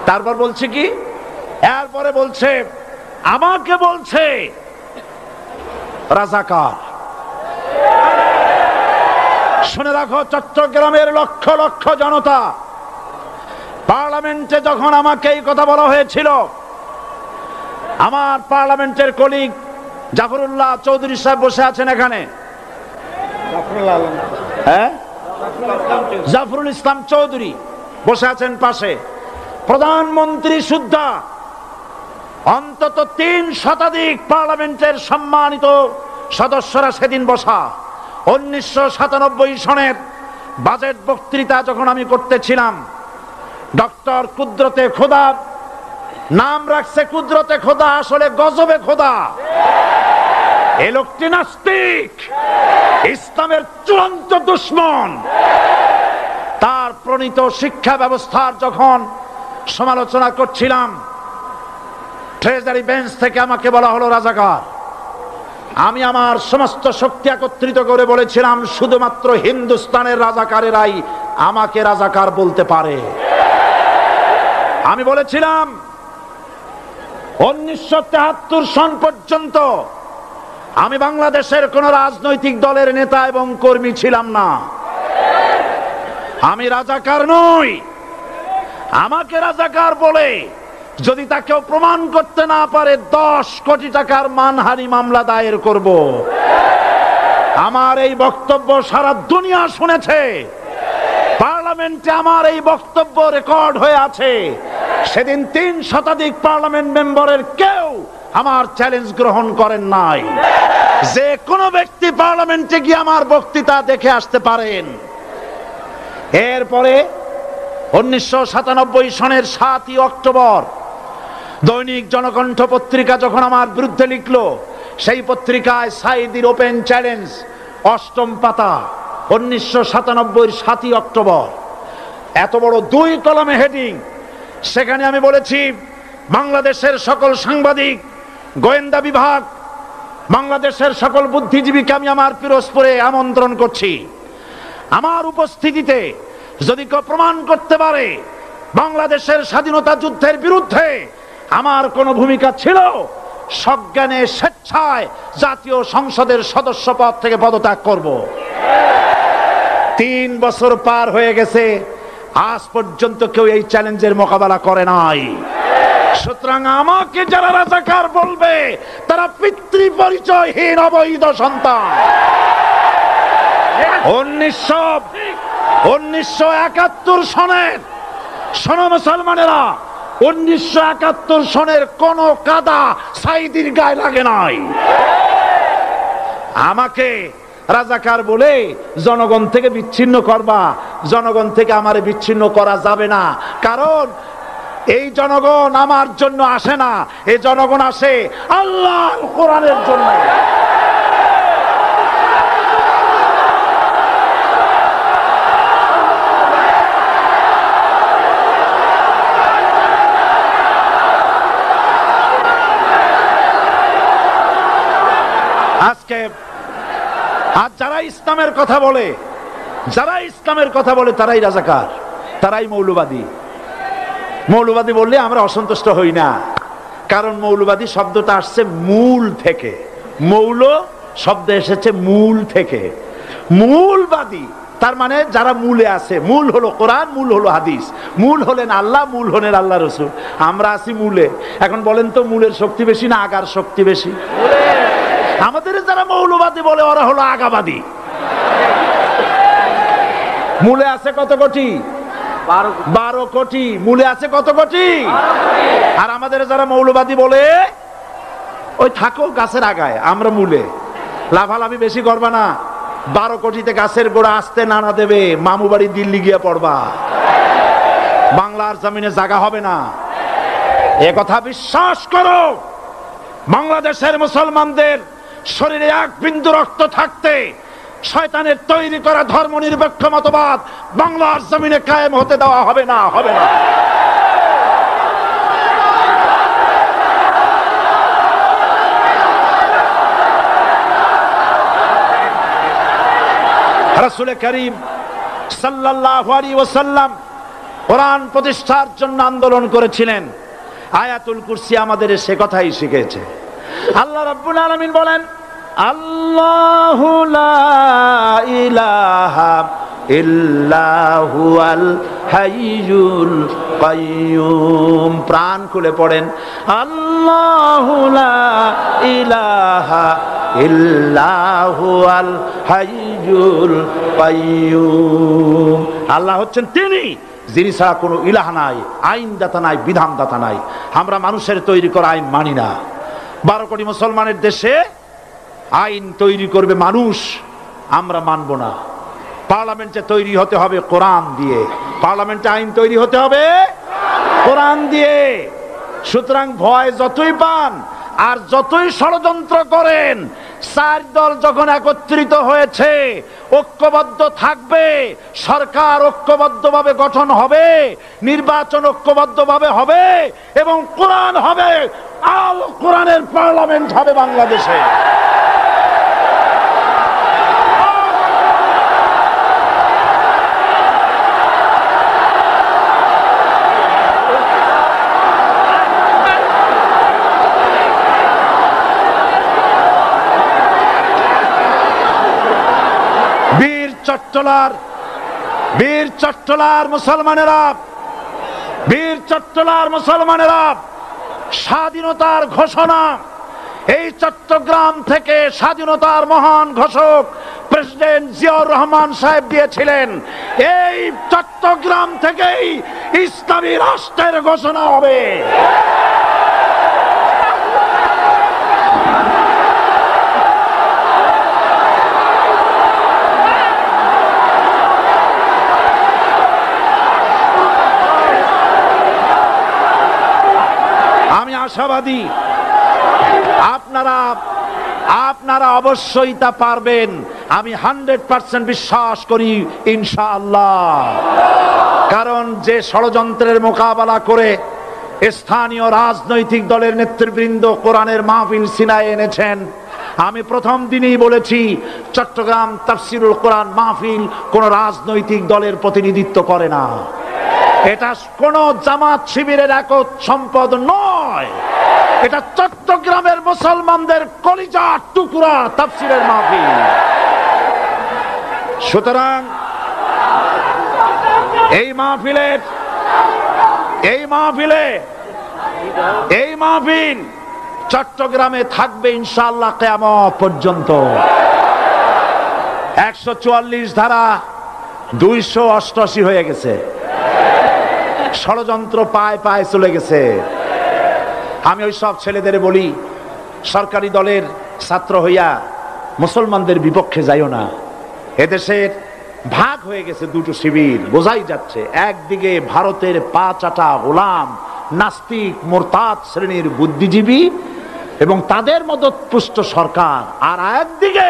তারপর বলছে কি? এরপরে বলছে, আমাকে বলছে রাজাকার। শুনে রাখো, চট্টগ্রামের লক্ষ লক্ষ জনতা, পার্লামেন্টে যখন আমাকে এই কথা বলা হয়েছিল, আমার পার্লামেন্টের কলিগ জাফরুল্লাহ চৌধুরী সাহেব বসে আছেন এখানে। হ্যাঁ, জাফরুল ইসলাম চৌধুরী বসে আছেন পাশে। প্রধানমন্ত্রী সুদ্ধা, অন্তত 3 শতাধিক পার্লামেন্টের সম্মানিত সদস্যরা সেদিন বসা। 1997 সনের বাজেট বক্তৃতা যখন আমি করতেছিলাম, ডক্টর কুদরতে খোদা, নাম রাখছে কুদরতে খোদা, আসলে গজবে খোদা। এই লোকটি নাস্তিক, ইসলামের চূড়ান্ত দুশমন। তার প্রণীত শিক্ষা ব্যবস্থার যখন সমালোচনা করছিলাম, ট্রেজারি বেঞ্চ থেকে আমাকে বলা হলো রাজাকার। আমি আমার সমস্ত শক্তি একত্রিত করে বলেছিলাম, শুধুমাত্র হিন্দুস্তানের রাজাকারেরাই আমাকে রাজাকার বলতে পারে। আমি বলেছিলাম 1973 সন পর্যন্ত আমি বাংলাদেশের কোন রাজনৈতিক দলের নেতা এবং কর্মী ছিলাম না। আমি রাজাকার নই। আমাকে রাজাকার বলে যদি তাকেও প্রমাণ করতে না পারে 10 কোটি টাকার মানহানি মামলা দায়ের করব। আমার এই বক্তব্য সারা দুনিয়া শুনেছে। পার্লামেন্টে আমার এই বক্তব্য রেকর্ড হয়ে আছে। সেদিন 3 শতাধিক পার্লামেন্ট মেম্বারের কেউ আমার চ্যালেঞ্জ গ্রহণ করেন নাই। যে কোনো ব্যক্তি পার্লামেন্টে গিয়ে আমার বক্তৃতা দেখে আসতে পারেন। এরপরে 1997 সনের 7ই অক্টোবর দৈনিক জনকণ্ঠ পত্রিকা যখন আমার বিরুদ্ধে লিখলো, সেই পত্রিকায় সাইদির ওপেন চ্যালেঞ্জ 8ম পাতা 1997 7ই অক্টোবর, এত বড় 2 কলমে হেডিং। সেখানে আমি বলেছি, বাংলাদেশের সকল সাংবাদিক, গোয়েন্দা বিভাগ, বাংলাদেশের সকল বুদ্ধিজীবীকে আমি আমার পিরোজপুরে আমন্ত্রণ করছি। আমার উপস্থিতিতে যদি কেউ প্রমাণ করতে পারে বাংলাদেশের স্বাধীনতা যুদ্ধের বিরুদ্ধে আমার কোনো ভূমিকা ছিল, সজ্ঞানে স্বেচ্ছায় জাতীয় সংসদের সদস্য পদ থেকে পদত্যাগ করব। 3 বছর পার হয়ে গেছে, আজ পর্যন্ত কেউ এই চ্যালেঞ্জের মোকাবেলা করে নাই। সুতরাং আমাকে যারা রাজাকার বলবে তারা পিতৃ পরিচয়হীন অবৈধ সন্তান। 1971 সনের, শোনো মুসলমানেরা, 1971 সনের কোন কাদা সাইদির গায়ে লাগে নাই। আমাকে রাজাকার বলে জনগণ থেকে বিচ্ছিন্ন করবা, জনগণ থেকে আমারে বিচ্ছিন্ন করা যাবে না। কারণ এই জনগণ আমার জন্য আসে না, এই জনগণ আসে আল্লাহর কোরআনের জন্য। আজকে আজ যারা ইসলামের কথা বলে, তারাই রাজাকার, তারাই মৌলবাদী। মৌলবাদী বললে আমরা অসন্তুষ্ট হই না, কারণ মৌলবাদী শব্দটা আসছে মূল থেকে। মৌল শব্দ এসেছে মূল থেকে। মূলবাদী তার মানে যারা মূলে আছে। মূল হলো কোরআন, মূল হলো হাদিস, মূল হলেন আল্লাহ, মূল হলেন আল্লাহ রসুল। আমরা আছি মূলে। এখন বলেন তো, মূলের শক্তি বেশি না আগার শক্তি বেশি? আমাদের যারা মৌলবাদী বলে ওরা হলো আগাবাদী। মূলে আছে কত কোটি? 12 কোটি। মূলে আছে কত কোটি? আর আমাদের যারা মৌলবাদী বলে ওই থাকো গাছের আগায়, আমরা মূলে। লাভালাভি বেশি করবা না, 12 কোটিতে গাছের গোড়া আসতে নানা দেবে, মামু বাড়ি দিল্লি গিয়ে পড়বা, বাংলার জমিনে জায়গা হবে না। এ কথা বিশ্বাস করো। বাংলাদেশের মুসলমানদের শরীরে 1 বিন্দু রক্ত থাকতে শয়তানের তৈরি করা ধর্ম নিরপেক্ষ মতবাদ বাংলার জমিনে কায়েম হতে দেওয়া হবে না, হবে না। রাসূল করিম সাল্লাল্লাহু আলাইহি ওয়াসাল্লাম কোরআন প্রতিষ্ঠার জন্য আন্দোলন করেছিলেন। আয়াতুল কুরসি আমাদের সে কথাই শিখেছে। আল্লাহ রাব্বুল আলামিন বলেন, আল্লাহু লা ইলাহা ইল্লা হুয়াল হাইয়ুল কাইয়্যুম। প্রাণ খুলে পড়েন, আল্লাহু লা ইলাহা ইল্লা হুয়াল হাইয়ুল কাইয়্যুম। আল্লাহ হচ্ছেন তিনি, যিনি ছাড়া কোনো ইলাহ নাই, আইনদাতা নাই, বিধানদাতা নাই। আমরা মানুষের তৈরি করা আইন মানি না। 12 কোটি মুসলমানের দেশে আইন তৈরি করবে মানুষ, আমরা মানব না। পার্লামেন্টে তৈরি হতে হবে কোরআন দিয়ে, পার্লামেন্টে আইন তৈরি হতে হবে কোরআন দিয়ে। সুতরাং ভয় যতই পান, আর যতই ষড়যন্ত্র করেন, চার দল যখন একত্রিত হয়েছে, ঐক্যবদ্ধ থাকবে, সরকার ঐক্যবদ্ধভাবে গঠন হবে, নির্বাচন ঐক্যবদ্ধভাবে হবে এবং কোরআন হবে, আল কোরআনের পার্লামেন্ট হবে বাংলাদেশে। বীর চট্টলার মুসলমানেরা স্বাধীনতার ঘোষণা, এই চট্টগ্রাম থেকে স্বাধীনতার মহান ঘোষক প্রেসিডেন্ট জিয়াউর রহমান সাহেব দিয়েছিলেন। এই চট্টগ্রাম থেকেই ইসলামী রাষ্ট্রের ঘোষণা হবে। আশাবাদী আপনারা অবশ্যই তা পারবেন। আমি 100% বিশ্বাস করি ইনশাআল্লাহ। কারণ যে ষড়যন্ত্রের মোকাবেলা করে স্থানীয় রাজনৈতিক দলের নেতৃবৃন্দ কোরআনের মাহফিল সিনায় এনেছেন, আমি প্রথম দিনেই বলেছি চট্টগ্রাম তাফসিরুল কোরআন মাহফিল কোন রাজনৈতিক দলের প্রতিনিধিত্ব করে না। এটা কোন জামাত শিবিরের একক সম্পদ নয়, এটা চট্টগ্রামের মুসলমানদের কলিজার টুকরা তাফসিরের মাহফিল। সুতরাং এই মাহফিল চট্টগ্রামে থাকবে ইনশাআল্লাহ কিয়ামত পর্যন্ত। 144 ধারা 288 হয়ে গেছে, ষড়যন্ত্র পায় চলে গেছে। আমি ওই সব ছেলেদের বলি, সরকারি দলের ছাত্র হইয়া মুসলমানদের বিপক্ষে যাইও না। এদেশের ভাগ হয়ে গেছে দুটো শিবির, বোঝাই যাচ্ছে। একদিকে ভারতের পা চাটা গোলাম নাস্তিক মোরতাদ শ্রেণীর বুদ্ধিজীবী এবং তাদের মদতপুষ্ট সরকার, আর একদিকে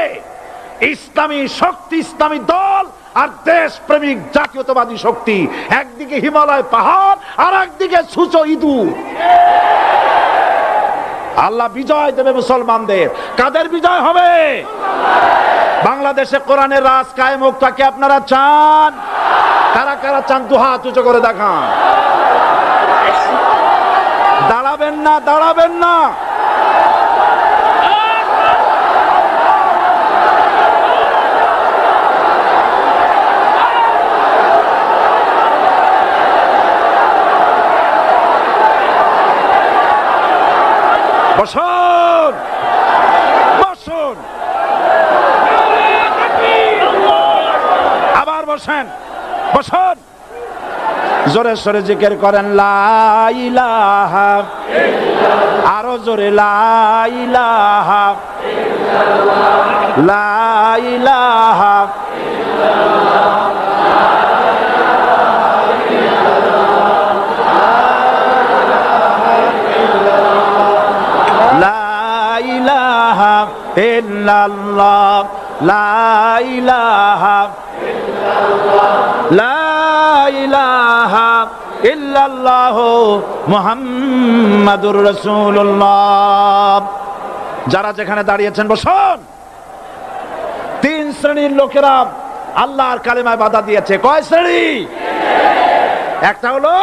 ইসলামী শক্তি, ইসলামী দল আর দেশ প্রেমিক জাতীয়তাবাদী শক্তি। একদিকে হিমালয় পাহাড় আর একদিকে সূচো ইঁদুর। আল্লাহ বিজয় দেবে মুসলমানদের। কাদের বিজয় হবে? বাংলাদেশে কোরআনের রাজ কায়েম হোক, তাকে আপনারা চান? কারা কারা চান দু হাত উঁচু করে দেখান। দাঁড়াবেন না। বসুন, আবার বসুন। জোরে সরে জিকির করেন লা ইলাহা ইল্লাল্লাহ, আরো জোরে লা ইলাহা ইল্লাল্লাহ, লা ইলাহা ইল্লাল্লাহ, ইল্লাল্লাহ, লা ইলাহা ইল্লাল্লাহ, লা ইলাহা ইল্লাল্লাহ মুহাম্মাদুর রাসূলুল্লাহ। যারা যেখানে দাঁড়িয়েছেন বসুন। 3 শ্রেণীর লোকেরা আল্লাহর কালেমায় বাধা দিয়েছে। কয় শ্রেণী? একটা হলো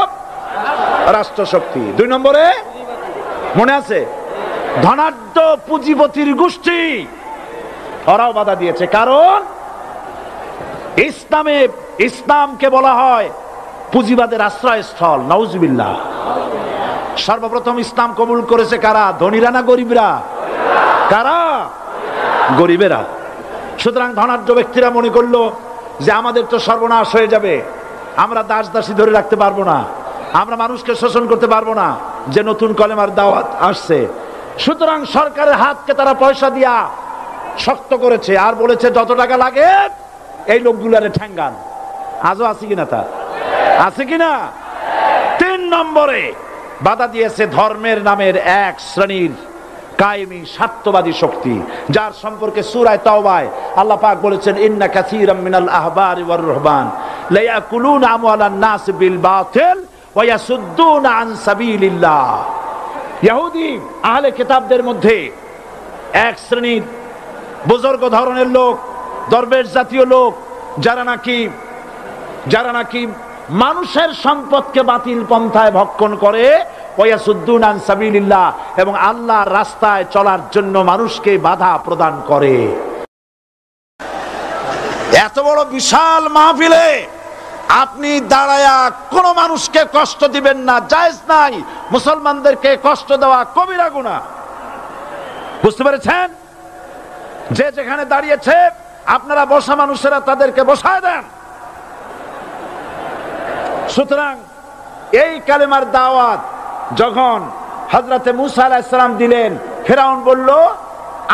রাষ্ট্রশক্তি, 2 নম্বরে মনে আছে ধনাঢ্য পুঁজিপতির গোষ্ঠী, ওরাও বাধা দিয়েছে। কারণ ইসলামকে বলা হয় পুঁজিবাদের আশ্রয়স্থল। নাউজুবিল্লাহ। সর্বপ্রথম ইসলাম কবুল করেছে কারা? ধনীরা না গরিবরা? কারা? গরিবেরা। সুতরাং ধনাঢ্য ব্যক্তিরা মনে করলো যে আমাদের তো সর্বনাশ হয়ে যাবে, আমরা দাসী ধরে রাখতে পারবো না, আমরা মানুষকে শোষণ করতে পারবো না, যে নতুন কলেমার দাওয়াত আসছে। সুতরাং সরকারের হাতকে তারা পয়সা দিয়া শক্ত করেছে আর বলেছে যত টাকা লাগে এই লোকগুলারে ঠ্যাঙ্গান। আজও আছে কিনা? তা আছে কিনা? 3 নম্বরে বাধা দিয়েছে ধর্মের নামের এক শ্রেণীর কায়েমি স্বার্থবাদী শক্তি, যার সম্পর্কে সূরা তাওবায় আল্লাহ পাক বলেছেন ইন্না কাসীরাম মিনাল আহবারি ওয়ার রুহবান লা ইয়াকুলুনা আমওয়ালান নাস বিল বাতিল ওয়া ইয়াসুদ্দুনা আন সাবিলিল্লাহ। ইহুদি আহলে কিতাবদের মধ্যে এক শ্রেণীর বুজুর্গ ধরনের লোক, দরবেশ জাতীয় লোক, যারা নাকি মানুষের সম্পদকে বাতিল পন্থায় ভক্ষণ করে, ওয়াসুদ্দুনা আন সাবিলিল্লাহ, এবং আল্লাহর রাস্তায় চলার জন্য মানুষকে বাধা প্রদান করে। এত বড় বিশাল মাহফিলে আপনি দাঁড়ায়া কোন মানুষকে কষ্ট দিবেন না, জায়েজ নাই। মুসলমানদেরকে কষ্ট দেওয়া কবিরা গুনাহ। বুঝতে পেরেছেন? যে যেখানে দাঁড়িয়েছে আপনারা বসা মানুষেরা তাদেরকে বসায় দেন। সুতরাং এই কালেমার দাওয়াত যখন হযরতে মুসা আলাইহিস সালাম দিলেন, ফিরআউন বলল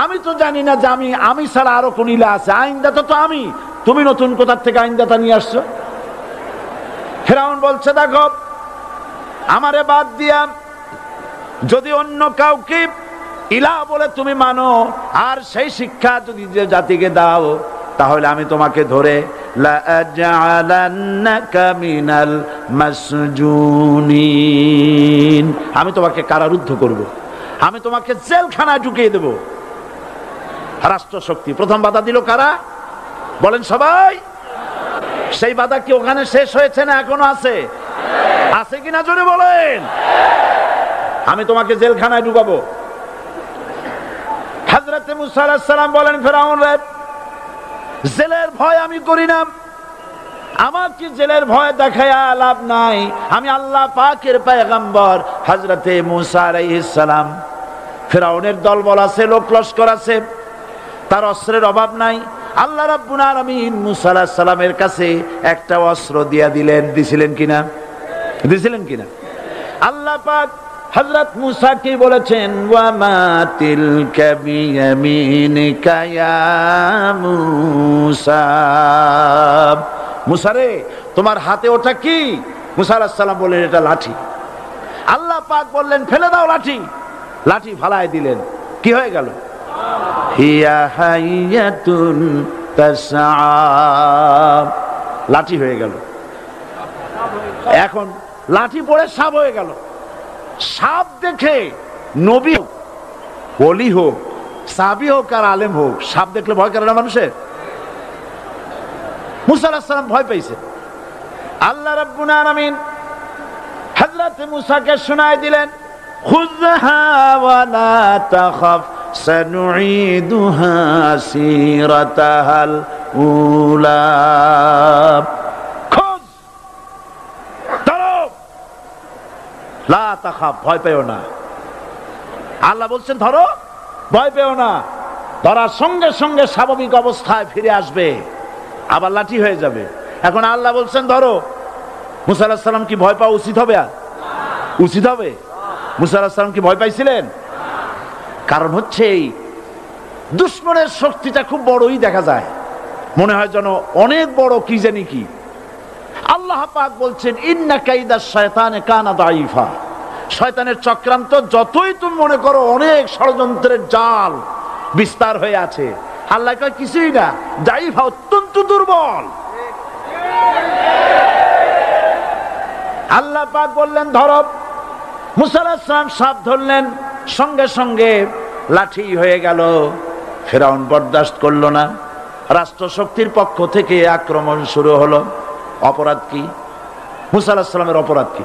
আমি তো জানি না যে আমি ছাড়া আরো কোন ইলাহ আছে, আইনদাতা তো আমি, তুমি নতুন কোথা থেকে আইনদাতা নিয়ে আসছো? ফিরআউন বলছে দেখো, আমারে বাদ দিয়া যদি অন্য কাউকে ইলাহ বলে তুমি মানো আর সেই শিক্ষা যদি যে জাতিকে দাও, তাহলে আমি তোমাকে ধরে লাআজআলান্নাকা মিনাল মাসজুনিন, আমি তোমাকে কারারুদ্ধ করব, আমি তোমাকে জেলখানায় ঢুকিয়ে দেব। রাষ্ট্রশক্তি প্রথম বাধা দিল কারা? বলেন সবাই। সেই বাধা কি ওখানে শেষ হয়েছে না এখনো আছে? আছে কিনা জোরে বলেন। আমি তোমাকে জেলখানায় ঢুকাবো। হযরতে মুসা আলাইহিস সালাম বলেন ফিরআউন রে, জেলের ভয় আমি করি না, আমার কি জেলের ভয় দেখায়া লাভ নাই, আমি আল্লাহ পাকের পয়গম্বর হযরতে মুসা আলাইহিস সালাম। ফিরআউনের দলবল আছে, লোক লস্কর আছে, তার অস্ত্রের অভাব নাই। আল্লাহ রাব্বুল আলামিন মুসা আলাইহিস সালামের কাছে একটা অস্ত্র দিয়া দিলেন। দিছিলেন কিনা? আল্লাহ পাক হযরত মুসা কি বলেছেন? ওয়া মা তিলকা বিয়ামিনিকা ইয়া মুসা, মুসা রে তোমার হাতে ওটা কি? মুসা আলাইহিস সালাম বললেন এটা লাঠি। আল্লাহ পাক বললেন ফেলে দাও লাঠি। লাঠি ফালায় দিলেন, কি হয়ে গেল? হিয়া হাইয়াতুন তাসআ, লাঠি হয়ে গেল। এখন লাঠি পড়ে সাপ হয়ে গেল। সাপ দেখে নবী হোক, ওলি হোক, সাহাবী হোক আর আলেম হোক, সাপ দেখলে ভয় করে না মানুষের? মুসা আলাইহিস সালাম ভয় পেয়েছে। আল্লাহ রাব্বুল আলামিন হযরত মুসাকে শোনায় দিলেন, খুযহা ওয়া লা তাখাফ সানুঈদুহা সিরাতাহাল উলা, খোঁজ ধরো, লা তাখাফ, ভয় পেও না। আল্লাহ বলছেন ধরো, ভয় পেও না। ধরার সঙ্গে সঙ্গে স্বাভাবিক অবস্থায় ফিরে আসবে, আবার লাঠি হয়ে যাবে। এখন আল্লাহ বলছেন ধরো। মুসা আলাইহিস সালাম কি ভয় পাওয়া উচিত হবে? উচিত হবে? মুসা আলাইহিস সালাম কি ভয় পাইছিলেন? কারণ হচ্ছে এই দুশমনের শক্তিটা খুব বড়ই দেখা যায়, মনে হয় যেন অনেক বড় কি জানি কি। আল্লাহ পাক বলছেন ইন্না কাইদাশ শায়তানে কানা দাঈফা, শয়তানের চক্রান্ত যতই তুমি মনে করো অনেক ষড়যন্ত্রের জাল বিস্তার হয়ে আছে, আল্লাহ কয় কিছুই না, দাঈফা, অত্যন্ত দুর্বল। আল্লাহ পাক বললেন ধরো। মুসা আলাইহিস সালাম সাপ ধরলেন, সঙ্গে সঙ্গে লাঠি হয়ে গেল। ফিরআউন বরদাস্ত করলো না, রাষ্ট্রশক্তির পক্ষ থেকে আক্রমণ শুরু হলো। অপরাধ কি? মুসা আলাইহিস সালামের অপরাধ কি?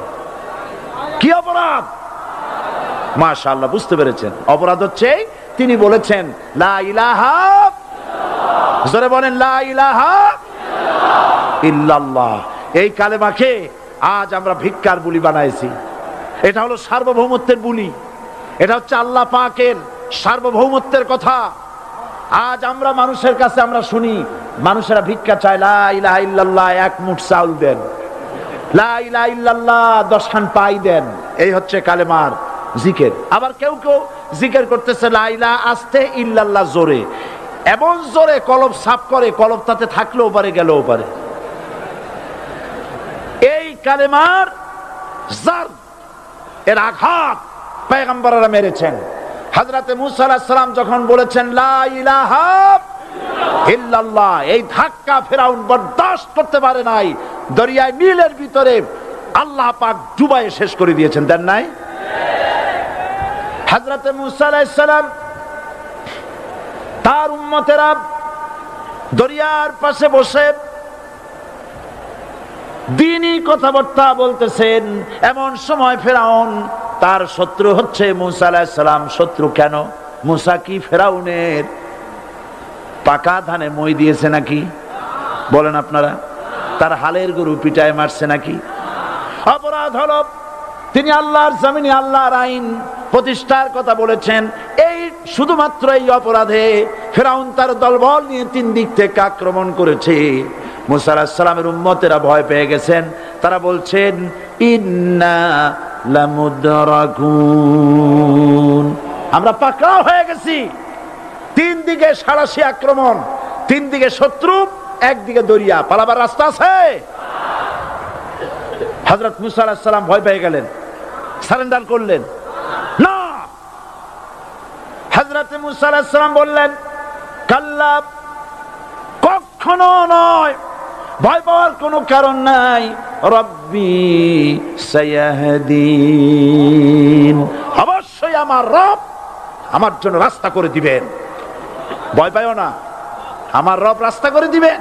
কি অপরাধ? মাশাআল্লাহ, বুঝতে পেরেছেন। অপরাধ হচ্ছে তিনি বলেছেন লা ইলাহা, জোরে বলেন লা ইলাহা ইল্লাল্লাহ। এই কালেমাকে আজ আমরা ভিক্ষার বুলি বানাইছি। এটা হলো সার্বভৌমত্বের বুলি, এটা হচ্ছে আল্লাহ পাকের সার্বভৌমত্বের কথা। আজ আমরা মানুষের কাছে আমরা শুনি, মানুষেরা ভিক্ষা চায়, লা ইলাহা ইল্লাল্লাহ, এক মুঠ চাউল দেন, লা ইলাহা ইল্লাল্লাহ 10 খান পাই দেন। এই হচ্ছে কালেমার জিকির। আবার কেউ কেউ জিকির করতেছে লা ইলাহা আস্তে, ইল্লাল্লাহ জোরে, এমন জোরে কলব সাফ করে, কলব তাতে থাকলেও পারে গেলেও পারে। এই কালেমার জার, এর আঘাত পয়গম্বররা মেরেছেন। হযরতে মূসা আলাইহিস সালাম যখন বলেছেন লা ইলাহা ইল্লাল্লাহ, এই ধাক্কা ফেরাউন বরদাস্ত করতে পারে নাই। দরিয়ায় নীলের ভিতরে আল্লাহ পাক ডুবাইয়ে শেষ করে দিয়েছেন, দেন নাই? হযরতে মূসা আলাইহিস সালাম তার উম্মতেরা দরিয়ার পাশে বসে দ্বীনি কথাবার্তা বলতেছেন। এমন সময় ফেরাউন, তার শত্রু হচ্ছে মূসা আলাইহিস সালাম। শত্রু কেন? মূসা কি ফেরাউনের পাকা ধানে মই দিয়েছে নাকি? বলেন আপনারা। তার হালের গরু পিটায় মারছে নাকি? অপরাধ হলো তিনি আল্লাহর জমিনে আল্লাহর আইন প্রতিষ্ঠার কথা বলেছেন। এই শুধুমাত্র এই অপরাধে ফেরাউন তার দলবল নিয়ে 3 দিক থেকে আক্রমণ করেছে। মূসা আলাইহিস সালামের উম্মতেরা ভয় পেয়ে গেছেন। তারা বলছেন ইন্না লামুদরাকুন, আমরা পাকড়াও হয়ে গেছি। 3 দিকে সাড়াশি আক্রমণ, 3 দিকে শত্রু, একদিকে দরিয়া, পালাবার রাস্তা আছে? হযরত মূসা আলাইহিস সালাম ভয় পেয়ে গেলেন, সারেন্ডার করলেন না। হযরত মূসা আলাইহিস সালাম বললেন কাল্লা, কখনো নয়, ভয় পাওয়ার কোনো কারণ নাই। রব্বি সায়াহদিন, অবশ্যই আমার রব আমার জন্য রাস্তা করে দিবেন। ভয় পাইও না, আমার রব রাস্তা করে দিবেন।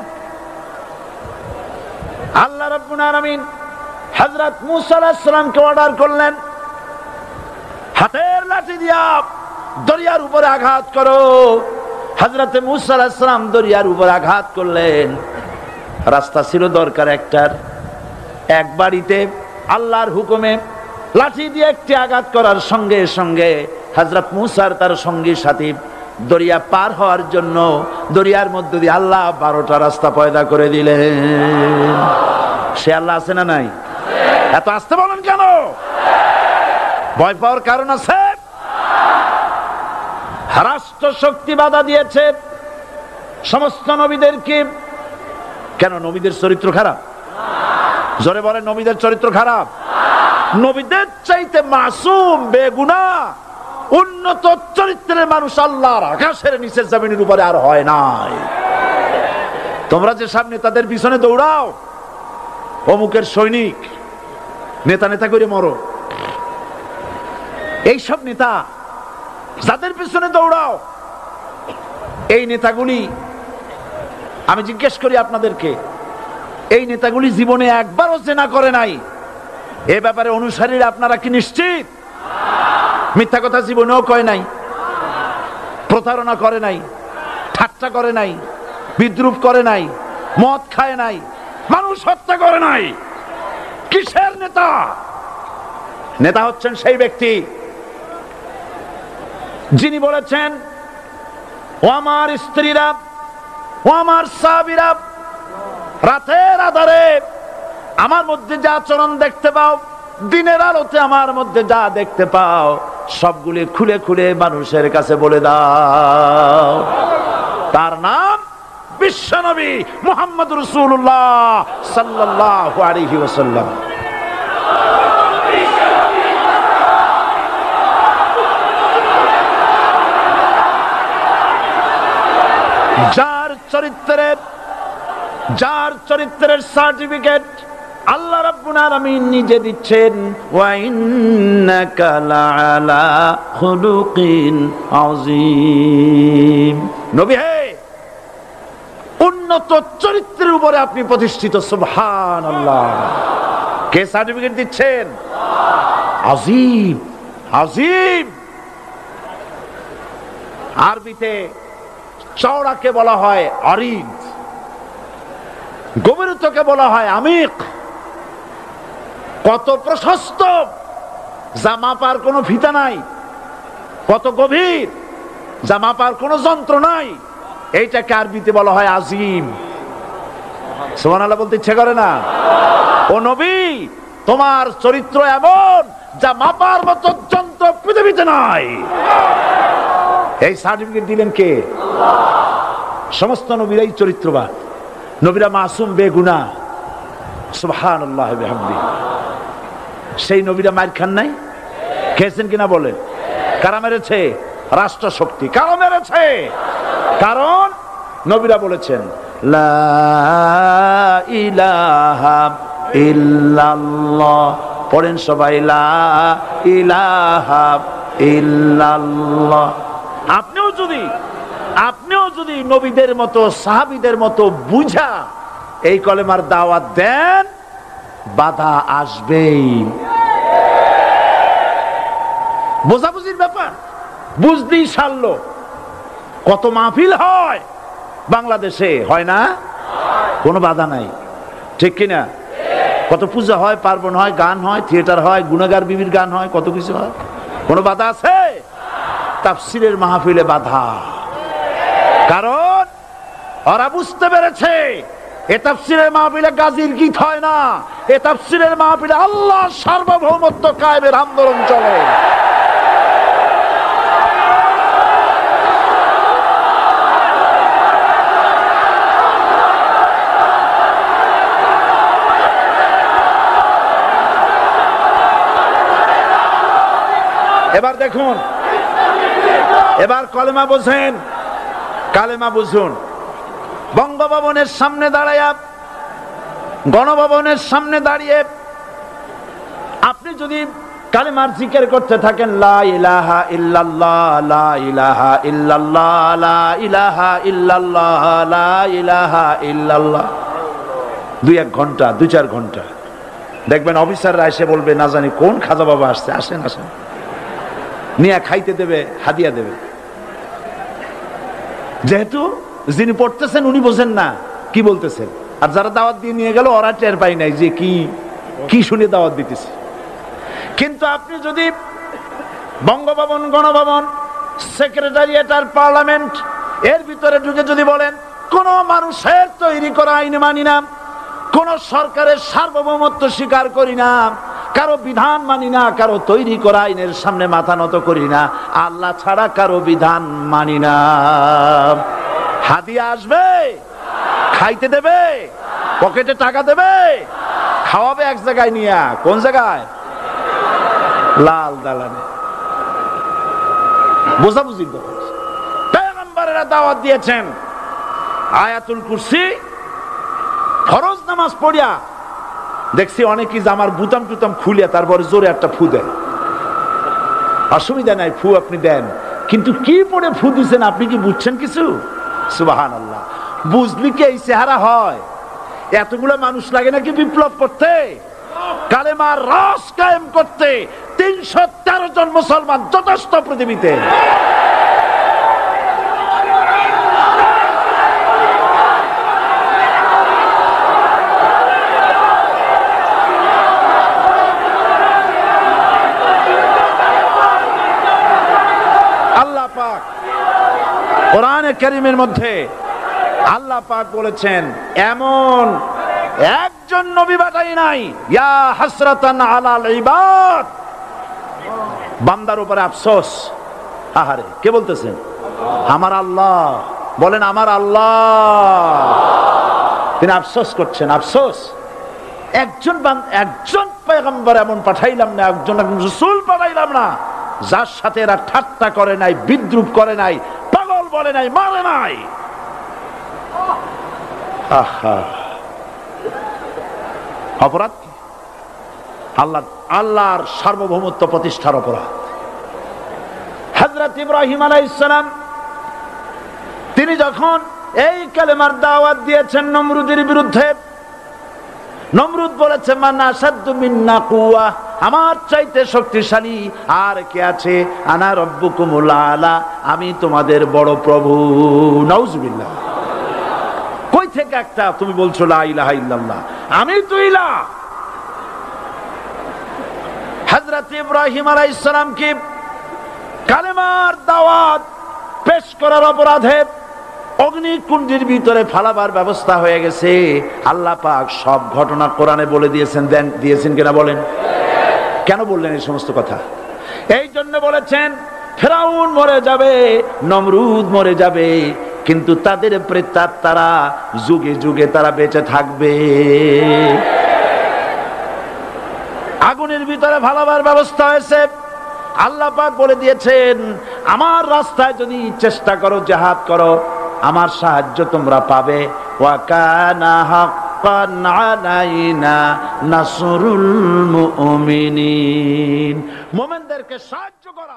আল্লাহ রাব্বুল আলামিন হযরত মূসা আলাইহিস সালামকে অর্ডার করলেন, হাতের লাঠি দিয়া দরিয়ার উপরে আঘাত করো। হযরতে মূসা আলাইহিস সালাম দরিয়ার উপরে আঘাত করলেন। রাস্তা ছিল দরকার একটার, এক বাড়িতে আল্লাহর হুকুমে লাঠি দিয়ে একটি আঘাত করার সঙ্গে সঙ্গে হযরত মূসার তার সঙ্গী সাথী দরিয়া পার হওয়ার জন্য দরিয়ার মধ্য দিয়ে আল্লাহ 12টা রাস্তা পয়দা করে দিলেন। সে আল্লাহ আছে না নাই? এত আসতে বলেন কেন? ভয় পাওয়ার কারণ আছে? রাষ্ট্র শক্তি বাধা দিয়েছে সমস্ত নবীদেরকে। কেন? নবীদের চরিত্র খারাপ? জোরে বলেন, নবীদের চরিত্র খারাপ? নবীদের চাইতে মাসুম বেগুনাহ উন্নত চরিত্রের মানুষ আল্লাহর আকাশের নিচের জমিনের উপরে আর হয় নাই। তোমরা যে সব নেতাদের পিছনে দৌড়াও, অমুকের সৈনিক, নেতা নেতা করে মরো, এইসব নেতা যাদের পিছনে দৌড়াও, এই নেতাগুলি, আমি জিজ্ঞেস করি আপনাদেরকে, এই নেতাগুলি জীবনে একবারও জেনা করে নাই। এ ব্যাপারে অনুসারীরা আপনারা কি নিশ্চিত? মিথ্যা কথা জীবনেও কয় নাই, প্রতারণা করে নাই, ঠাট্টা করে নাই, বিদ্রুপ করে নাই, মদ খায় নাই, মানুষ হত্যা করে নাই। কিসের নেতা? নেতা হচ্ছেন সেই ব্যক্তি যিনি বলেছেন, ও আমার স্ত্রীরা, ও আমার সাহাবীরা, রাতের আধারে আমার মধ্যে যা আচরণ দেখতে পাও, দিনের আলোতে আমার মধ্যে যা দেখতে পাও, সবগুলি খুলে খুলে মানুষের কাছে বলে দাও। তার নাম বিশ্বনবী মুহাম্মদ রাসূলুল্লাহ সাল্লাল্লাহু আলাইহি ওয়াসাল্লাম। যার চরিত্রের সার্টিফিকেট আল্লাহ রাব্বুল আলামিন নিজে দিচ্ছেন, ওয়া ইন্নাকা লাআলা খুলুকিন আযীম। নবী হে, উন্নত চরিত্রের উপরে আপনি প্রতিষ্ঠিত। সুবহানাল্লাহ। কে সার্টিফিকেট দিচ্ছেন? আযীম, আযীম। আরবিতে চওড়াকে বলা হয় আরিদ, গভীরতাকে বলা হয় আমিক। কত প্রশস্ত, যা মাপার কোনো ফিতা নাই, কত গভীর, যা মাপার কোনো যন্ত্র নাই, এইটাকে আরবিতে বলা হয় আজিম। সুবহানাল্লাহ বলতে ইচ্ছে করে না? ও নবী, তোমার চরিত্র এমন যা মাপার মতো যন্ত্র পৃথিবীতে নাই। এই সার্টিফিকেট দিলেন কে? সমস্ত নবীরাই চরিত্রবান, নবীরা মাসুম বেগুনাহ। সুবহানাল্লাহ বিহামদিহি। সেই নবীরা মার খান নাই? খেয়েছেন কিনা বলেন? কারা মেরেছে? রাষ্ট্রশক্তি। কারো মেরেছে? কারণ নবীরা বলেছেন লা ইলাহা ইল্লাল্লাহ। পড়েন সবাই লা ইলাহা ইল্লাল্লাহ। আপনিও যদি নবীদের মতো সাহাবীদের মতো বুঝা এই কলেমার দাওয়াত দেন, বাধা আসবেই। বোঝাবুঝির ব্যাপার, বুঝতেই সারলো। কত মাহফিল হয় বাংলাদেশে, হয় না? কোনো বাধা নাই, ঠিক কিনা? কত পূজা হয়, পার্বণ হয়, গান হয়, থিয়েটার হয়, গুনাগার বিবির গান হয়, কত কিছু হয়। কোনো বাধা আছে? তাফসীরের মাহফিলে বাধা। কারণ ওরা বুঝতে পেরেছে এ তাফসীরের মাহফিলে গাজীর গীত হয় না, এ তাফসীরের মাহফিলে আল্লাহর সার্বভৌমত্ব কায়েমের আন্দোলন চলে। এবার দেখুন, এবার কলেমা বোঝেন, কালেমা বুঝুন। বঙ্গভবনের সামনে দাঁড়ায়া, গণভবনের সামনে দাঁড়িয়ে আপনি যদি কালেমার জিকির করতে থাকেন, লা ইলাহা ইল্লাল্লাহ, লা ইলাহা ইল্লাল্লাহ, লা ইলাহা ইল্লাল্লাহ, লা ইলাহা ইল্লাল্লাহ, 2-1 ঘন্টা, 2-4 ঘন্টা, দেখবেন অফিসাররা এসে বলবে না জানি কোন খাজা বাবা আসছে, আসেন আসেন, নিয়ে খাইতে দেবে, হাদিয়া দেবে। যেহেতু যিনি পড়তেছেন উনি বোঝেন না কি বলতেছেন, আর যারা দাওয়াত দিয়ে নিয়ে গেল ওরা টের পাই নাই যে কি শুনে দাওয়াত দিতেছে। কিন্তু আপনি যদি বঙ্গভবন, গণভবন, সেক্রেটারিয়েট আর পার্লামেন্ট এর ভিতরে ঢুকে যদি বলেন কোন মানুষের তৈরি করা আইন মানি না, কোন সরকারের সার্বভৌমত্ব স্বীকার করি না, কারো বিধান মানি না, কারো তৈরি করা আইনের সামনে মাথা নত করি না, আল্লাহ ছাড়া কারো বিধান মানি না, হাদিয়া আসবে, খাইতে দেবে, পকেটে টাকা দেবে, খাওয়াবে এক জায়গায় নিয়ে। কোন জায়গায়? লাল দালানে। বোঝাবুঝির ব্যাপার। পয়গম্বরেরা দাওয়াত দিয়েছেন আয়াতুল কুরসি, ফরজ নামাজ পড়িয়া দেখছি অনেকেই জামার বুতাম টুতাম খুলিয়া তারপরে জোরে একটা ফু দেন। অসুবিধা নাই, ফু আপনি দেন, কিন্তু কি পড়ে ফু দিচ্ছেন আপনি কি বুঝছেন কিছু? সুবহানাল্লাহ। বুঝলি কি এই চেহারা হয়? এতগুলো মানুষ লাগে নাকি বিপ্লব করতে, কালেমার রস কায়েম করতে? 313 জন মুসলমান যথেষ্ট পৃথিবীতে। আল্লাহ পাক কোরআনে কারীমের মধ্যে আল্লাহ পাক বলেছেন এমন একজন নবী পাঠাই নাই, ইয়া হাসরাতান আলাল ইবাদ, বান্দার উপরে আফসোস। আহারে, কে বলতেছেন? আমার আল্লাহ। বলেন আমার আল্লাহ। তিনি আফসোস করছেন, আফসোস। একজন পয়গম্বর এমন পাঠাইলাম না, একজন রাসূল পাঠাইলাম না যার সাথে এরা ঠাট্টা করে নাই, বিদ্রুপ করে নাই, পাগল বলে নাই, মারে নাই। আহা, অপরাধ কি? আল্লাহর সার্বভৌমত্ব প্রতিষ্ঠার অপরাধ। হযরত ইব্রাহিম আলাইহিস সালাম তিনি যখন এই কালেমার দাওয়াত দিয়েছেন নমরুদের বিরুদ্ধে, নমরুদ বলেছে মান আশাদ্দু মিন্না কুওয়া, আমার চাইতে শক্তিশালী আর কে আছে? আনা রব্বুকুমুল আলা, আমি তোমাদের বড় প্রভু। নাউজুবিল্লাহ। কই থেকে একটা তুমি বলছো লা ইলাহা ইল্লাল্লাহ, আমি তো ইলাহ। হযরত ইব্রাহিম আলাইহিস সালাম কি কালেমার দাওয়াত পেশ করার অপরাধে অগ্নিকুণ্ডের ভিতরে ফালাবার ব্যবস্থা হয়ে গেছে। আল্লাহ পাক সব ঘটনা কোরআনে বলে দিয়েছেন কিনা বলেন? কেন বললেন এই সমস্ত কথা? এই জন্য বলেছেন ফেরাউন মরে যাবে, নমরুদ মরে যাবে, কিন্তু তাদের প্রেতাত্মারা যুগে যুগে তারা বেঁচে থাকবে। আগুনের ভিতরে ফালাবার ব্যবস্থা হয়েছে, আল্লাহ পাক বলে দিয়েছেন, আমার রাস্তায় যদি চেষ্টা করো, জিহাদ করো, আমার সাহায্য তোমরা পাবে। ওয়া কানা হাক্কান আলাইনা নাসরুল মুমিনিন, মুমিনদেরকে সাহায্য করা।